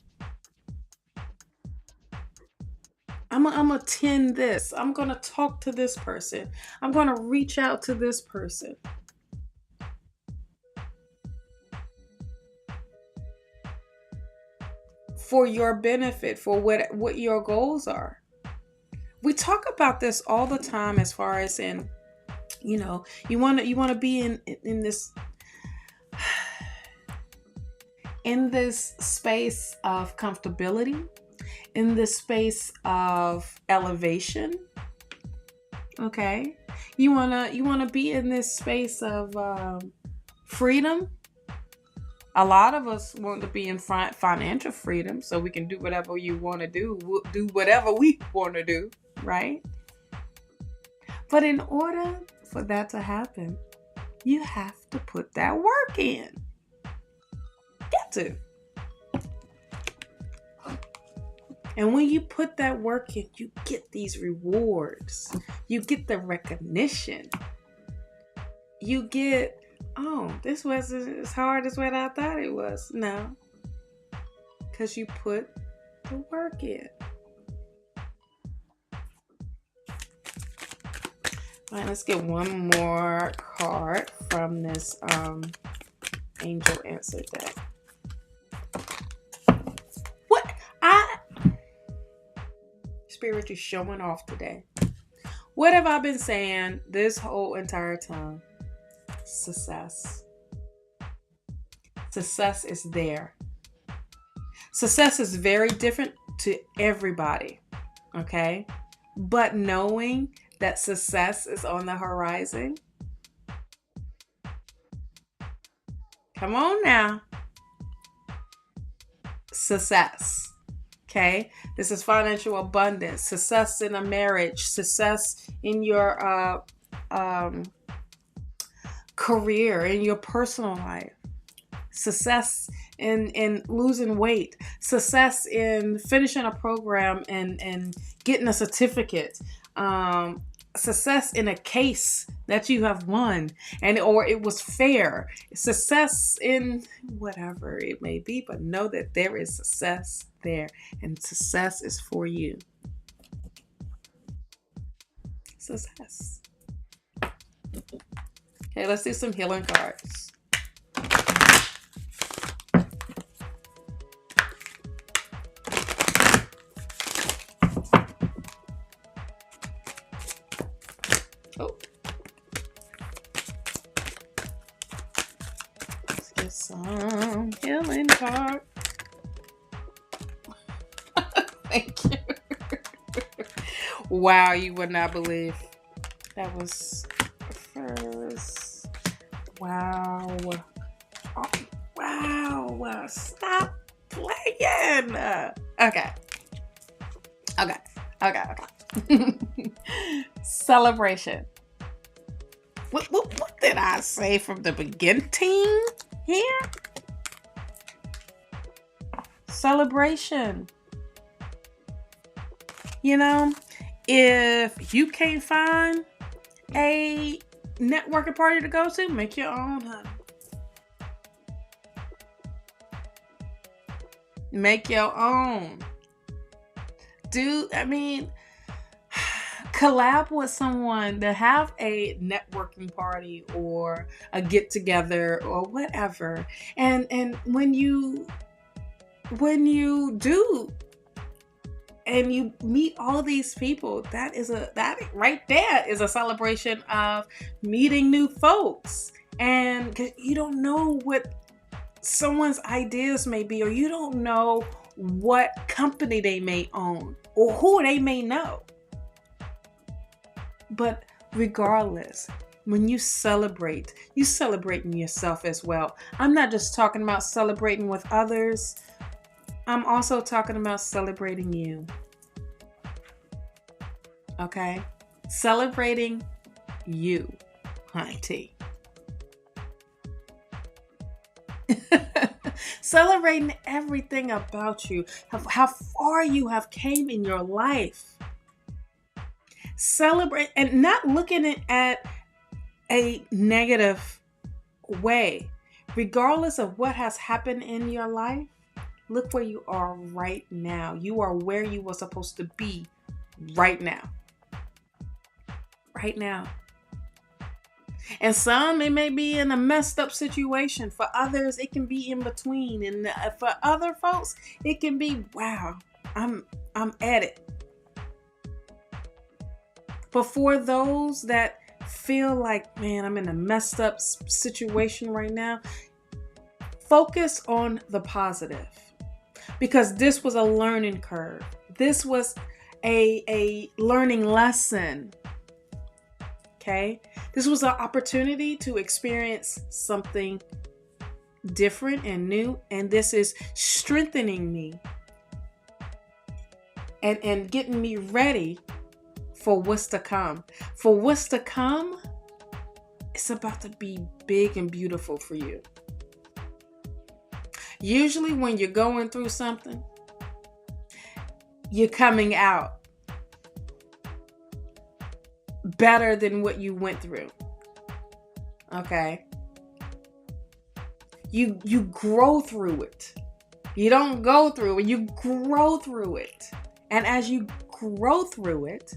I'm going to attend this. I'm going to talk to this person. I'm going to reach out to this person. For your benefit, for what your goals are. We talk about this all the time as far as in, you want to be in this space of comfortability, in this space of elevation. Okay, you want to be in this space of freedom. A lot of us want to be in financial freedom so we can do whatever you want to do. We'll do whatever we want to do, right? But in order for that to happen, you have to put that work in. Got to. And when you put that work in, you get these rewards. You get the recognition. You get, oh, this wasn't as hard as what I thought it was. No. Because you put the work in. All right, let's get one more card from this angel answer deck. What? Spirit, you're showing off today. What have I been saying this whole entire time? Success. Success is there. Success is very different to everybody, okay? But knowing that success is on the horizon. Come on now. Success. Okay? This is financial abundance, success in a marriage, success in your career, in your personal life, success in losing weight, success in finishing a program and getting a certificate, success in a case that you have won or it was fair, success in whatever it may be, but know that there is success there and success is for you. Success. Okay, let's do some healing cards. Oh. Let's get some healing cards. Thank you. Wow, you would not believe. That was first. Wow. Oh, wow. Stop playing. Okay. Celebration. What did I say from the beginning here? Celebration. If you can't find a networking party to go to, make your own, honey. Make your own. Collab with someone to have a networking party or a get together or whatever. And when you do and you meet all these people, that right there is a celebration of meeting new folks. And 'cause you don't know what someone's ideas may be, or you don't know what company they may own or who they may know. But regardless, When you celebrating yourself as well. I'm not just talking about celebrating with others. I'm also talking about celebrating you. Okay? Celebrating you, honey T. Celebrating everything about you, how far you have came in your life. Celebrate and not looking at a negative way. Regardless of what has happened in your life, look where you are right now. You are where you were supposed to be right now. Right now. And some, it may be in a messed up situation. For others, it can be in between. And for other folks, it can be, wow, I'm at it. But for those that feel like, man, I'm in a messed up situation right now, focus on the positive. Because this was a learning curve. This was a learning lesson. Okay? This was an opportunity to experience something different and new. And this is strengthening me and getting me ready for what's to come. For what's to come, it's about to be big and beautiful for you. Usually when you're going through something, you're coming out better than what you went through. Okay? You grow through it. You don't go through it, you grow through it. And as you grow through it,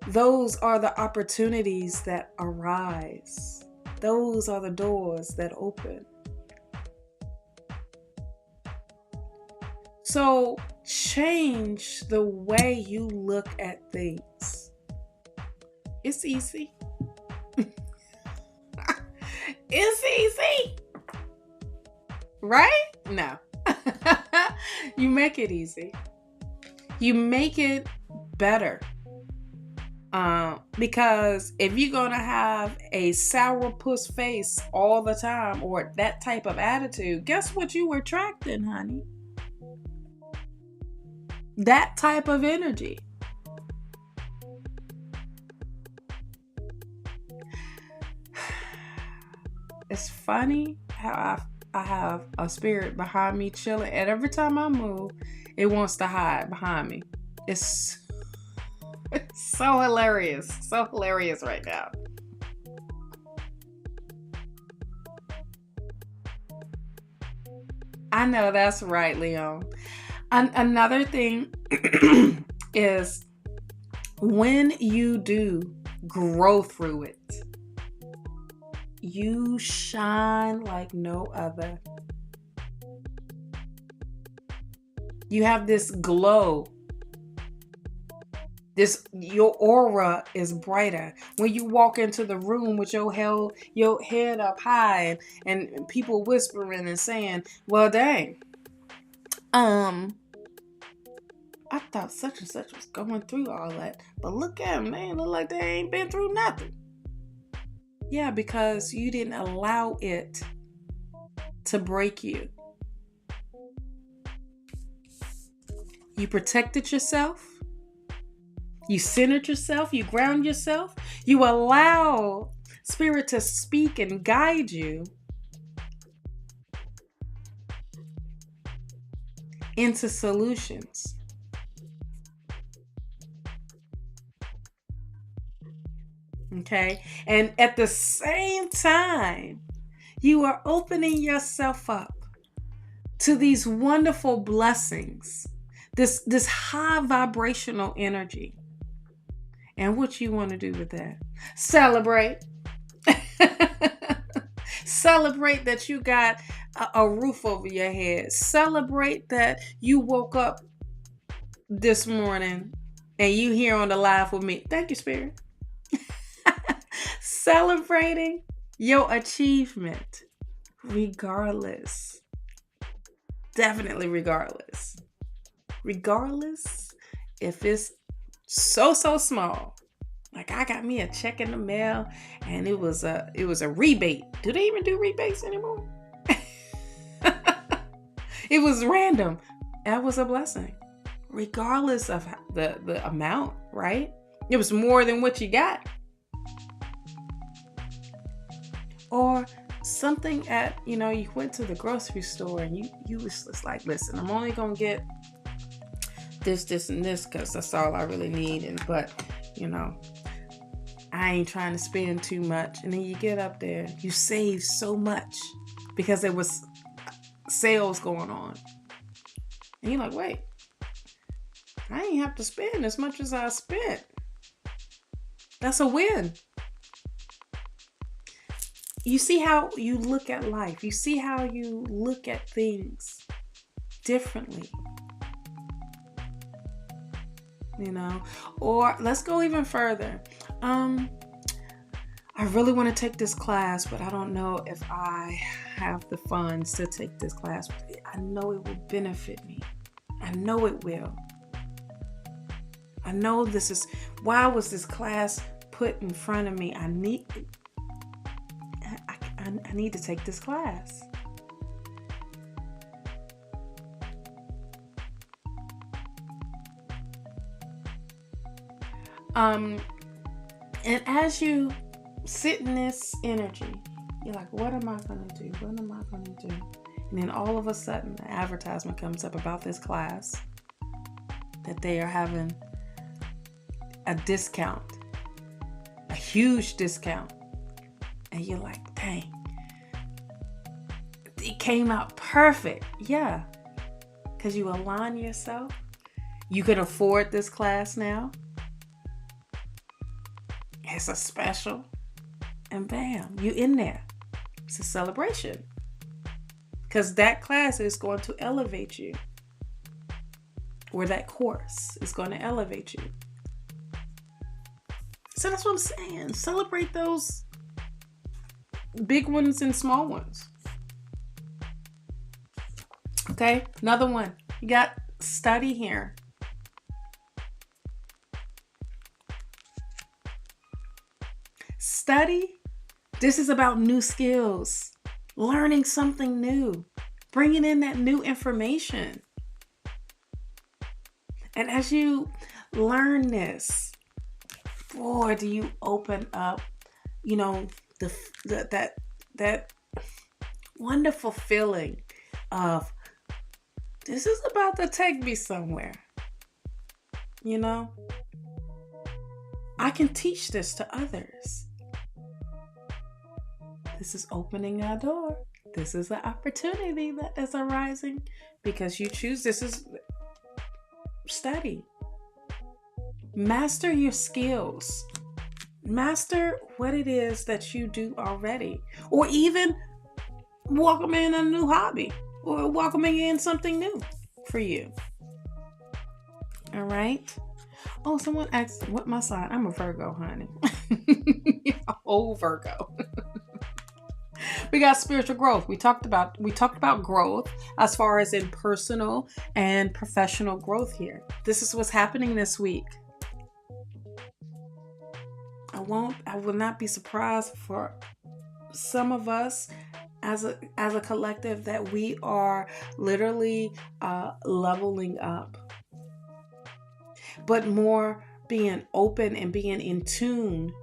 those are the opportunities that arise. Those are the doors that open. So change the way you look at things. It's easy. It's easy. Right? No. You make it easy. You make it better. Because if you're going to have a sourpuss face all the time or that type of attitude, guess what you were attracting, honey? That type of energy. It's funny how I have a spirit behind me chilling, and every time I move, it wants to hide behind me. It's so hilarious. So hilarious right now. I know that's right, Leon. Another thing is when you do grow through it, you shine like no other. You have this glow. Your aura is brighter. When you walk into the room with your head up high and people whispering and saying, well, dang, I thought such and such was going through all that. But look at them, they look like they ain't been through nothing. Yeah, because you didn't allow it to break you. You protected yourself. You centered yourself. You ground yourself. You allow Spirit to speak and guide you into solutions. Okay? And at the same time, you are opening yourself up to these wonderful blessings, this high vibrational energy. And what you want to do with that? Celebrate. Celebrate that you got a roof over your head. Celebrate that you woke up this morning and you here on the live with me. Thank you, Spirit. Celebrating your achievement, regardless. Definitely regardless. Regardless if it's so small. Like, I got me a check in the mail, and it was a rebate. Do they even do rebates anymore? It was random. That was a blessing, regardless of the amount, right? It was more than what you got. Or something at, you went to the grocery store and you was just like, listen, I'm only going to get this, and this because that's all I really need. But, I ain't trying to spend too much. And then you get up there, you save so much because there was sales going on. And you're like, wait, I ain't have to spend as much as I spent. That's a win. You see how you look at life. You see how you look at things differently. Or let's go even further. I really want to take this class, but I don't know if I have the funds to take this class. I know it will benefit me. I know it will. I know why was this class put in front of me? I need to take this class. And as you sit in this energy, you're like, what am I going to do? What am I going to do? And then all of a sudden, an advertisement comes up about this class, that they are having a discount, a huge discount. And you're like, dang, it came out perfect. Yeah, because you align yourself. You can afford this class now. It's a special. And bam, you in there. It's a celebration. Because that class is going to elevate you. Or that course is going to elevate you. So that's what I'm saying. Celebrate those big ones and small ones. Okay, another one. You got study here. Study. This is about new skills, learning something new, bringing in that new information. And as you learn this, boy, do you open up, that wonderful feeling of, this is about to take me somewhere. I can teach this to others. This is opening a door. This is an opportunity that is arising because you choose. This is study. Master your skills. Master what it is that you do already. Or even welcome in a new hobby. Or welcoming in something new for you. All right. Oh, someone asked what my sign. I'm a Virgo, honey. Oh, Virgo. We got spiritual growth. We talked about growth as far as in personal and professional growth here. This is what's happening this week. I will not be surprised for some of us as a collective that we are literally leveling up. But more being open and being in tune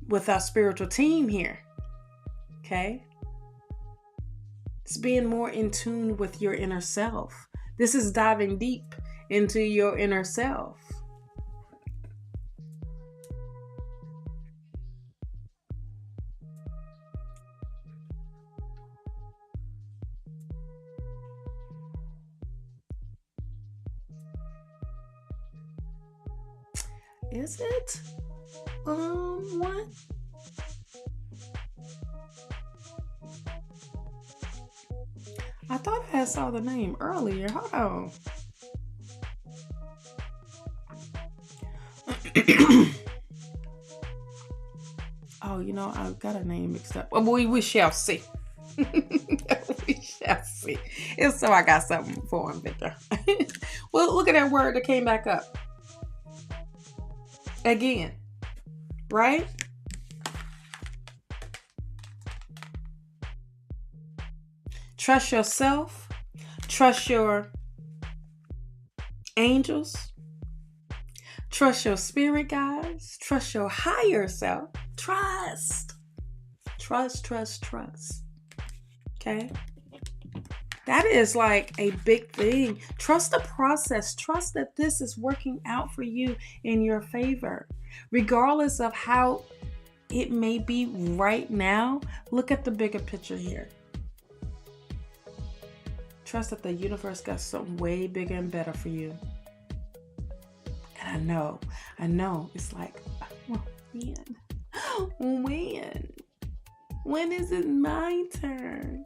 with our spiritual team here. Okay? It's being more in tune with your inner self. This is diving deep into your inner self. Is it? What? I thought I saw the name earlier. Hold on. Oh, I got a name mixed up. Well, we shall see. We shall see. If so, I got something for him, Victor. Well, look at that word that came back up. Again, right? Trust yourself. Trust your angels. Trust your spirit guides. Trust your higher self. Trust. Trust, trust, trust. Okay? That is like a big thing. Trust the process. Trust that this is working out for you in your favor. Regardless of how it may be right now, look at the bigger picture here. Trust that the universe got something way bigger and better for you. And I know, it's like, oh, when is it my turn?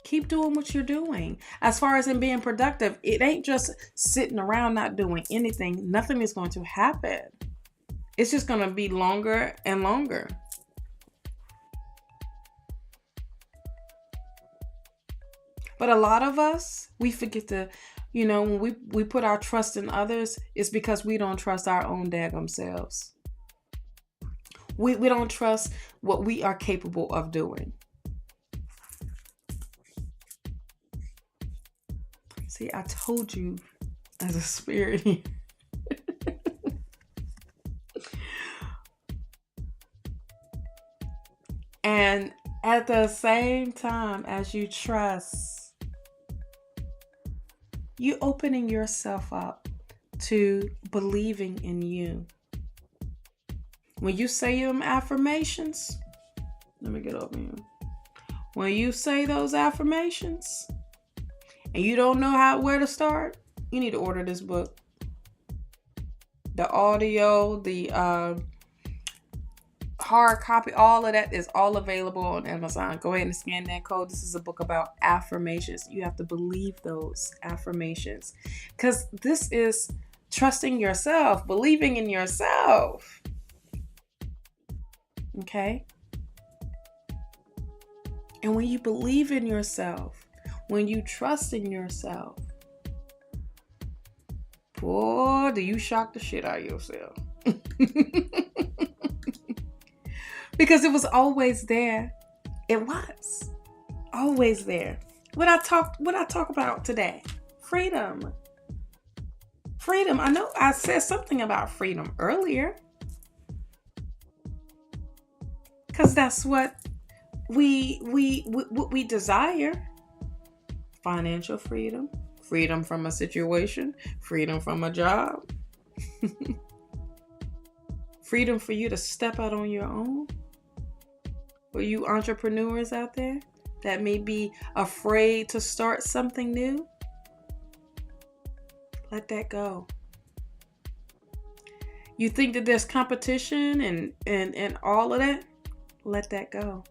Keep doing what you're doing. As far as in being productive, it ain't just sitting around not doing anything. Nothing is going to happen. It's just going to be longer and longer. But a lot of us, we forget to, when we put our trust in others, it's because we don't trust our own daggum selves. We don't trust what we are capable of doing. See, I told you as a spirit here. And at the same time as you trust, you opening yourself up to believing in you. When you say them affirmations, let me get over here. When you say those affirmations and you don't know where to start, you need to order this book. The audio, the hard copy, all of that is all available on Amazon. Go ahead and scan that code. This is a book about affirmations. You have to believe those affirmations, because this is trusting yourself, believing in yourself. Okay? And when you believe in yourself, when you trust in yourself, boy, do you shock the shit out of yourself. Because it was always there. It was always there. What I talk about today? Freedom. Freedom. I know I said something about freedom earlier. Because that's what we desire. Financial freedom. Freedom from a situation. Freedom from a job. Freedom for you to step out on your own. For you entrepreneurs out there that may be afraid to start something new, let that go. You think that there's competition and all of that? Let that go.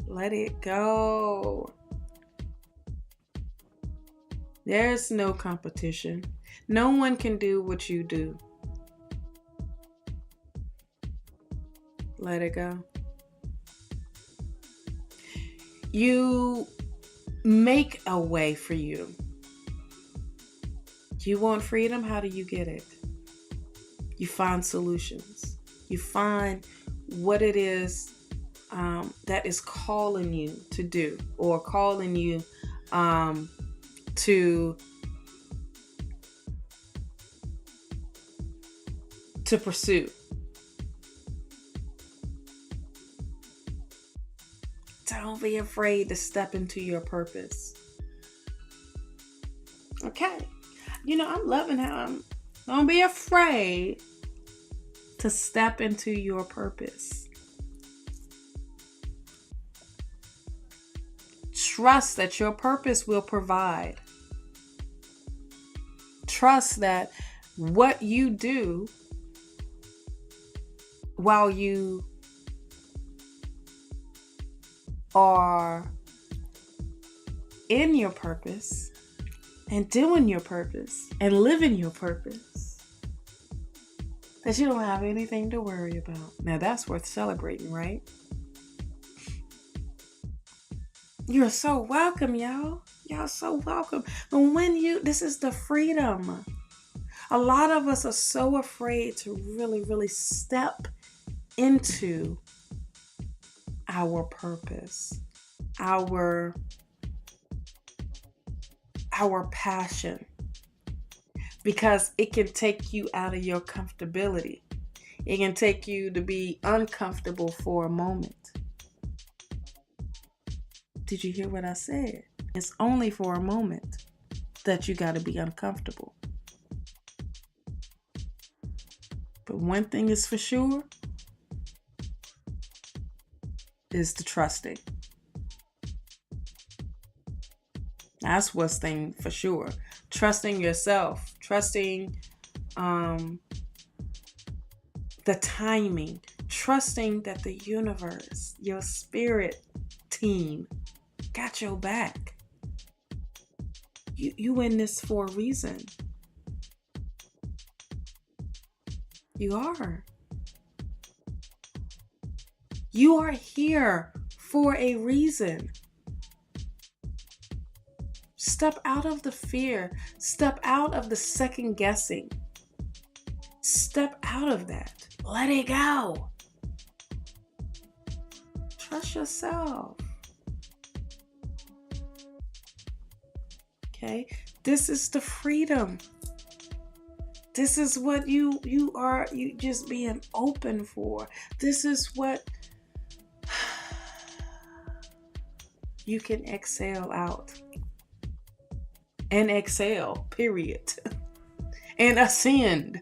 Let it go. There's no competition. No one can do what you do. Let it go. You make a way for you. You want freedom? How do you get it? You find solutions. You find what it is that is calling you to do, or calling you to pursue. Don't be afraid to step into your purpose. Okay. I'm loving how don't be afraid to step into your purpose. Trust that your purpose will provide. Trust that what you do while you are in your purpose and doing your purpose and living your purpose, that you don't have anything to worry about. Now that's worth celebrating, right? You're so welcome, y'all. Y'all so welcome. And this is the freedom A lot of us are so afraid to really, really step into our purpose, our passion, because it can take you out of your comfortability. It can take you to be uncomfortable for a moment. Did you hear what I said? It's only for a moment that you got to be uncomfortable. But one thing is for sure, is the trusting. That's what's thing for sure. Trusting yourself, trusting the timing, trusting that the universe, your spirit team got your back. You in this for a reason. You are. You are here for a reason. Step out of the fear. Step out of the second guessing. Step out of that. Let it go. Trust yourself. Okay? This is the freedom. This is what you just being open for. This is what you can exhale out. And exhale, period. And ascend.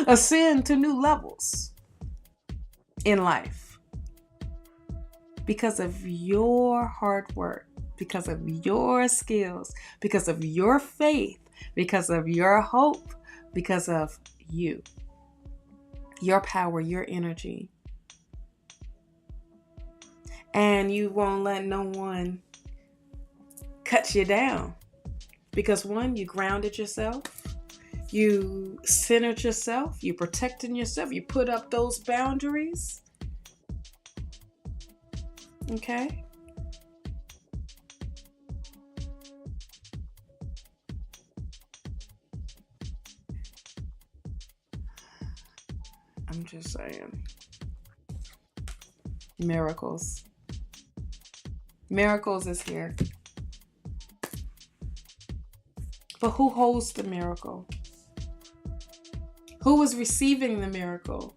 Ascend to new levels in life. Because of your hard work, because of your skills, because of your faith, because of your hope, because of you, your power, your energy. And you won't let no one cut you down. Because one, you grounded yourself, you centered yourself, you protecting yourself, you put up those boundaries. Okay? I'm just saying. Miracles. Miracles is here. But who holds the miracle? Who is receiving the miracle?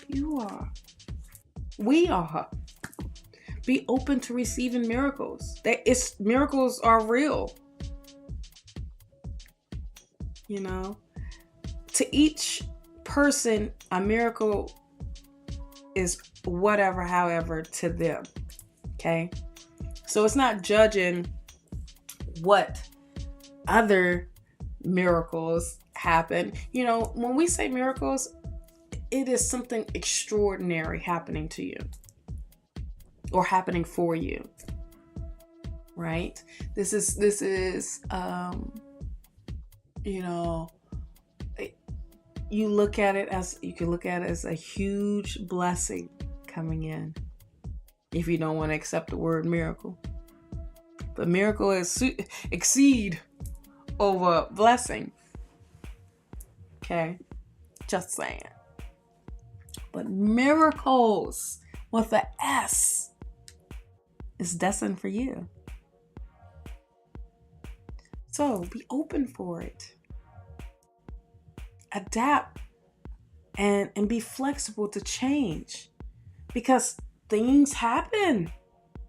You are. We are. Be open to receiving miracles. Miracles are real. You know, to each person, a miracle is whatever, however, to them. Okay? So it's not judging what other miracles happen. You know, when we say miracles, it is something extraordinary happening to you or happening for you, right? This is you know, you can look at it as a huge blessing coming in, if you don't want to accept the word miracle. But miracle is exceed over blessing. Okay, just saying. But miracles with the S is destined for you. So be open for it. Adapt and be flexible to change, because things happen.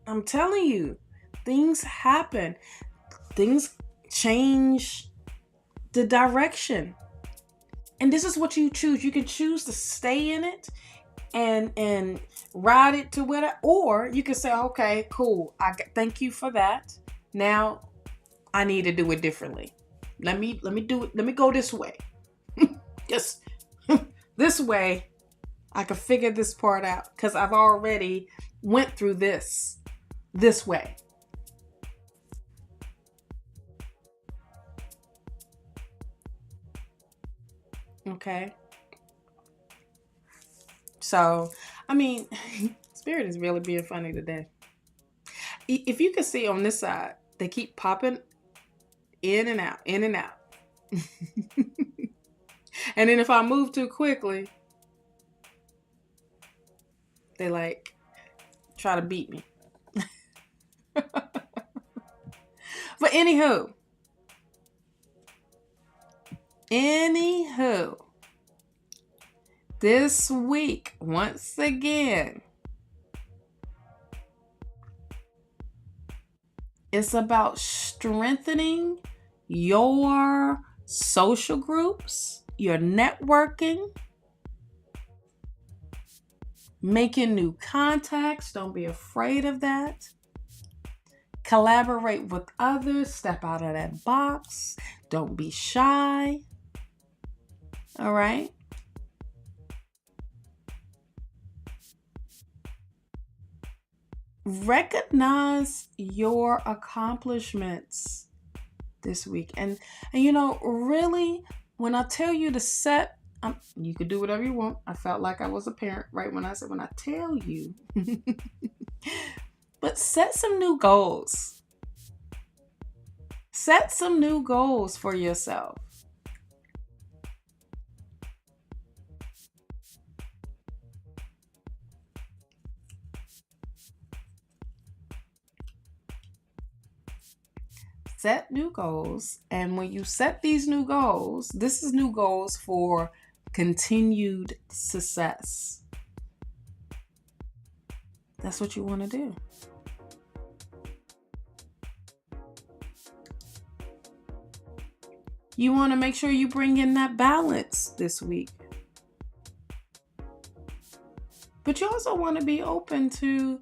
I'm telling you, things happen. Things change the direction. And this is what you choose. You can choose to stay in it and ride it to where, or you can say, okay, cool. Thank you for that. Now I need to do it differently. Let me do it. Let me go this way. Just this way I can figure this part out, because I've already went through this way. Okay. So, I mean, Spirit is really being funny today. If you can see on this side, they keep popping in and out, in and out. And then if I move too quickly, they like try to beat me. But anywho, this week, once again, it's about strengthening your social groups, your networking, making new contacts. Don't be afraid of that. Collaborate with others. Step out of that box. Don't be shy. All right? Recognize your accomplishments this week. And you know, really, when I tell you to set, you could do whatever you want. I felt like I was a parent, right? When I said, when I tell you, but set some new goals. Set some new goals for yourself. Set new goals. And when you set these new goals, this is new goals for continued success. That's what you want to do. You want to make sure you bring in that balance this week. But you also want to be open to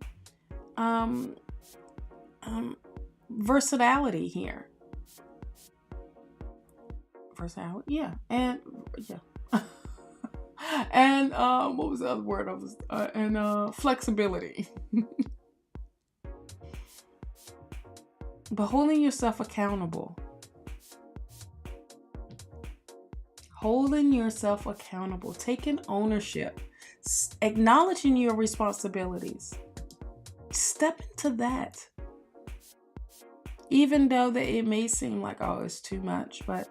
versatility here. Versatility, yeah. And yeah. And what was the other word? Flexibility. But holding yourself accountable. Holding yourself accountable. Taking ownership. Acknowledging your responsibilities. Step into that. Even though that it may seem like, oh, it's too much, but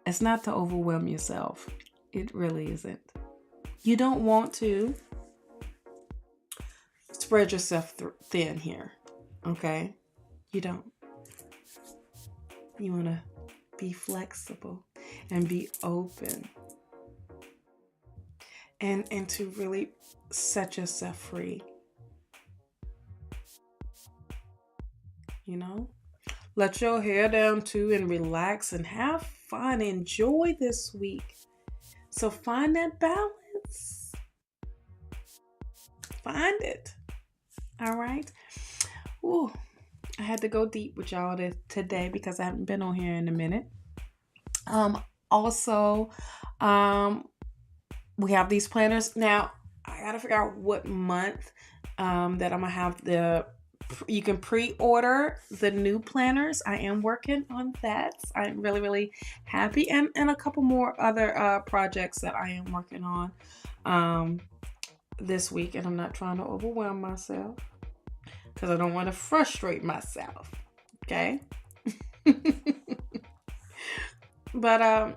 it's not to overwhelm yourself. It really isn't. You don't want to spread yourself thin here, okay? You don't. You want to be flexible and be open and to really set yourself free. You know, let your hair down too and relax and have fun. Enjoy this week. So find that balance. Find it. All right. Ooh, I had to go deep with y'all today because I haven't been on here in a minute. Also, we have these planners. Now, I got to figure out what month that I'm going to have you can pre-order the new planners. I am working on that. I'm really, really happy. And a couple more other projects that I am working on this week. And I'm not trying to overwhelm myself because I don't want to frustrate myself. Okay? But,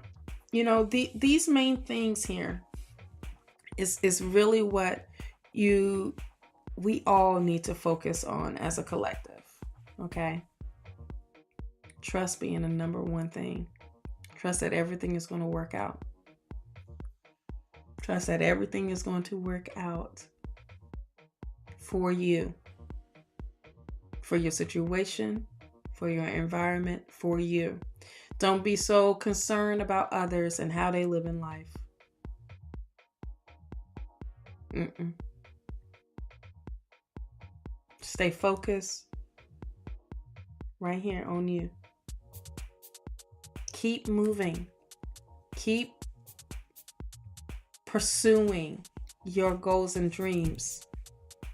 you know, these main things here is really what we all need to focus on as a collective, okay? Trust being the number one thing. Trust that everything is going to work out. Trust that everything is going to work out for you, for your situation, for your environment, for you. Don't be so concerned about others and how they live in life. Stay focused right here on you. Keep moving. Keep pursuing your goals and dreams,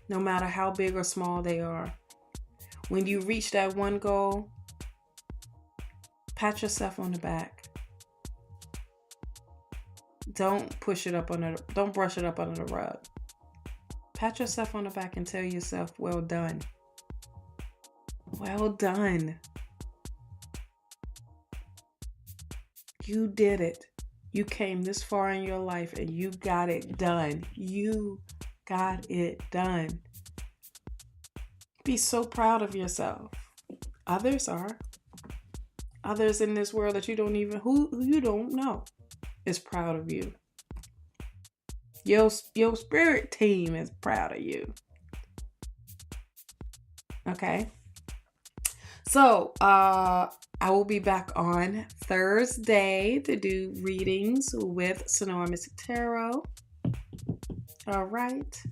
no matter how big or small they are. When you reach that one goal, pat yourself on the back. Don't brush it up under the rug. Pat yourself on the back and tell yourself, well done. Well done. You did it. You came this far in your life and you got it done. You got it done. Be so proud of yourself. Others are. Others in this world that you don't even, who you don't know, is proud of you. Your spirit team is proud of you. Okay. So, I will be back on Thursday to do readings with Sonora Mystic Tarot. All right.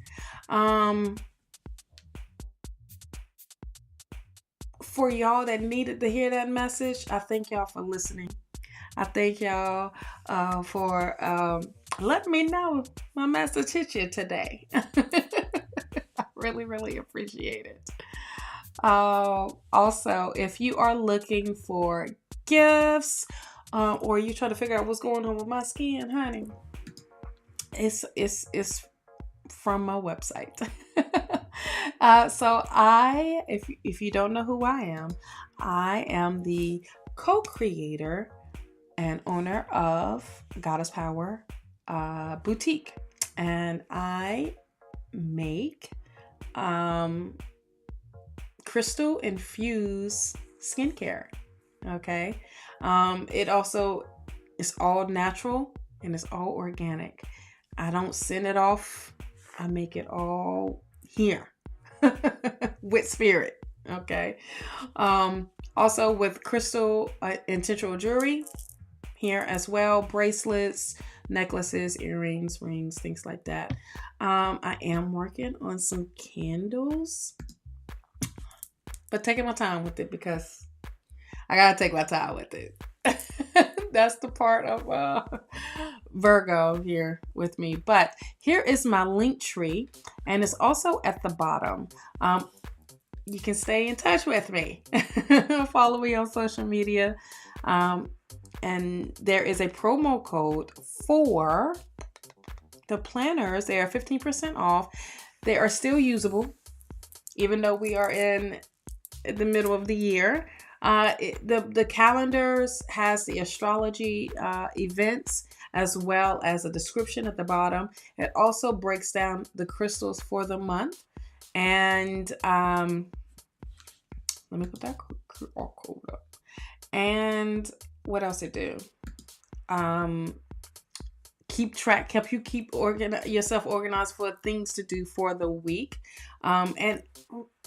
For y'all that needed to hear that message, I thank y'all for listening. I thank y'all for letting me know my message hit you today. I really, really appreciate it. Also, if you are looking for gifts, or you try to figure out what's going on with my skin, honey, it's from my website. So if you don't know who I am the co-creator and owner of Goddess Power Boutique, and I make crystal infused skincare. Okay. It also is all natural and it's all organic. I don't send it off. I make it all here with spirit. Okay. Also with crystal intentional jewelry here as well, bracelets, necklaces, earrings, rings, things like that. I am working on some candles, but taking my time with it because I gotta take my time with it. That's the part of Virgo here with me. But here is my Linktree, and it's also at the bottom. You can stay in touch with me. Follow me on social media. And there is a promo code for the planners. They are 15% off. They are still usable, even though we are in the middle of the year. The calendars has the astrology events as well as a description at the bottom. It also breaks down the crystals for the month. And let me put that code up. And what else it do? Help you keep yourself organized for things to do for the week. And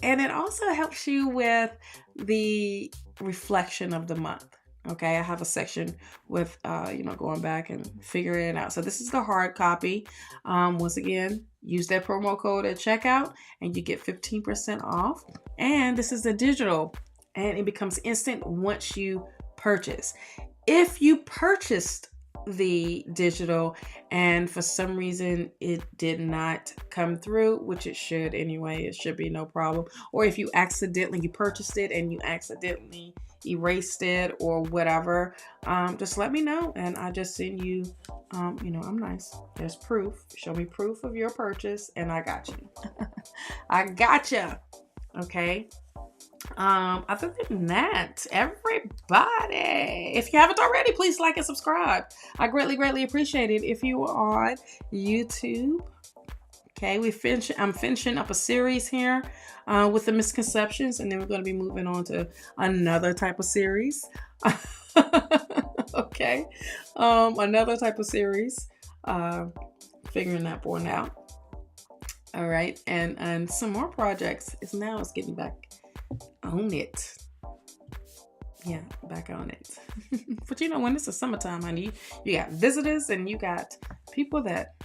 it also helps you with the reflection of the month. Okay, I have a section with going back and figuring it out. So this is the hard copy. Once again, use that promo code at checkout and you get 15% off. And this is the digital, and it becomes instant once you purchase. If you purchased the digital and for some reason it did not come through, which it should anyway, it should be no problem. Or if you purchased it and you accidentally erased it or whatever, just let me know and I just send you, I'm nice. There's proof. Show me proof of your purchase and I got you. I gotcha. Okay. Other than that, everybody, if you haven't already, please like and subscribe. I greatly appreciate it. If you are on YouTube, okay, I'm finishing up a series here with the misconceptions, and then we're going to be moving on to another type of series. Okay, another type of series, figuring that one out. All right, and some more projects. It's getting back on it. Yeah, back on it. But when it's the summertime, honey, you got visitors and you got people that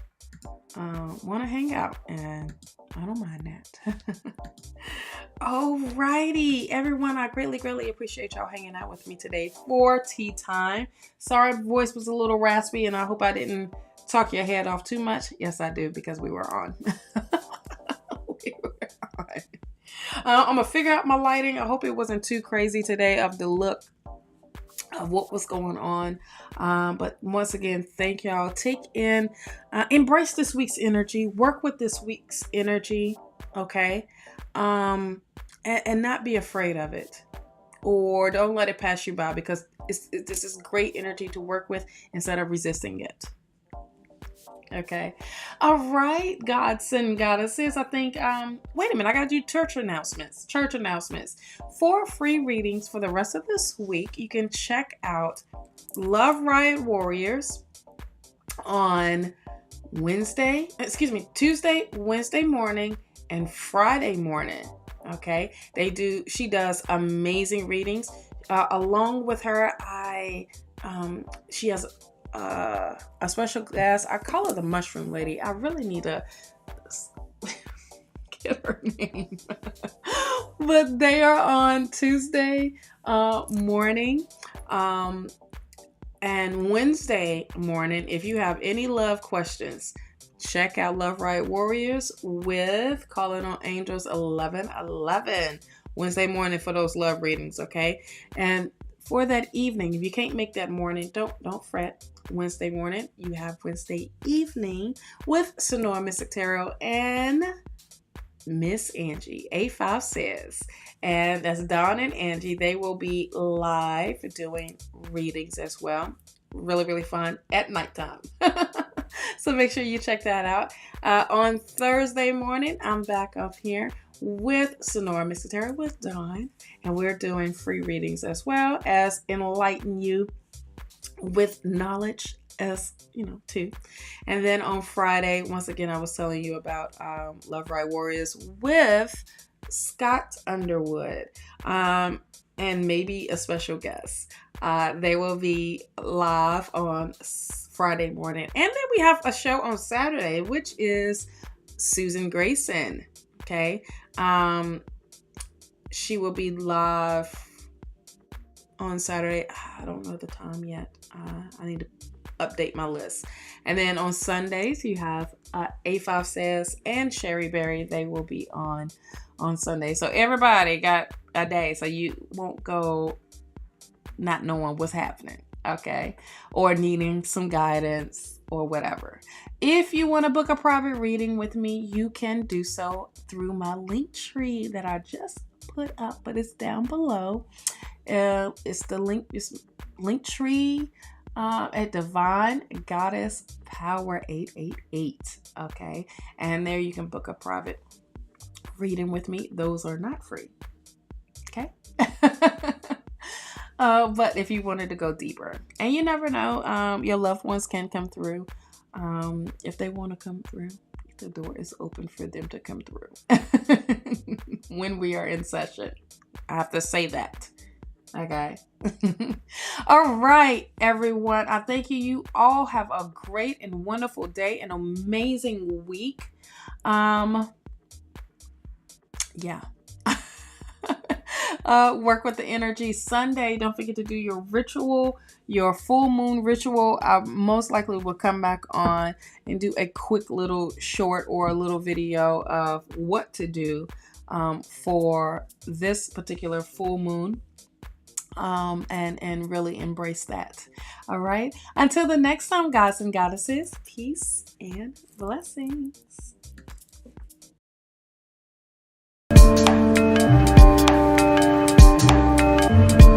want to hang out, and I don't mind that. Alrighty, everyone, I greatly appreciate y'all hanging out with me today for tea time. Sorry, voice was a little raspy, and I hope I didn't talk your head off too much. Yes, I do, because we were on. I'm gonna figure out my lighting. I hope it wasn't too crazy today of the look of what was going on. But once again, thank y'all. Embrace this week's energy. Work with this week's energy. Okay. And not be afraid of it, or don't let it pass you by, because this is great energy to work with instead of resisting it. Okay. All right, gods and goddesses. I think, wait a minute, I got to do church announcements. Church announcements. For free readings for the rest of this week, you can check out Love Riot Warriors on Tuesday, Wednesday morning, and Friday morning. Okay. She does amazing readings. Along with her, she has a special guest. I call her the Mushroom Lady. I really need to get her name. But they are on Tuesday morning and Wednesday morning. If you have any love questions, check out Love Riot Warriors with Calling on Angels 1111 Wednesday morning for those love readings. Okay. And for that evening, if you can't make that morning, don't fret. Wednesday morning, you have Wednesday evening with Sonora Mystic Tarot and Miss Angie. A5 says, and that's Dawn and Angie. They will be live doing readings as well. Really, really fun at nighttime. So make sure you check that out. On Thursday morning, I'm back up here with Sonora Mystic Tarot with Dawn, and we're doing free readings as well as enlighten you with knowledge as too. And then on Friday, once again, I was telling you about Love Riot Warriors with Scott Underwood and maybe a special guest. They will be live on Friday morning. And then we have a show on Saturday, which is Susan Grayson. Okay. She will be live on Saturday. I don't know the time yet. I need to update my list. And then on Sundays, you have A5 Says and Sherry Berry. They will be on Sunday. So everybody got a day, so you won't go not knowing what's happening. Okay. Or needing some guidance or whatever. If you want to book a private reading with me, you can do so through my LINKTR.EE that I just put up, but it's down below. It's the link. It's LINKTR.EE at Divine Goddess Power 888. Okay, and there you can book a private reading with me. Those are not free. Okay. But if you wanted to go deeper, and you never know, your loved ones can come through. If they want to come through, the door is open for them to come through when we are in session. I have to say that. Okay. All right, everyone. I thank you. You all have a great and wonderful day, an amazing week. Yeah. Work with the energy Sunday. Don't forget to do your ritual, your full moon ritual. I most likely will come back on and do a quick little short or a little video of what to do for this particular full moon. And really embrace that. All right. Until the next time, gods and goddesses, peace and blessings.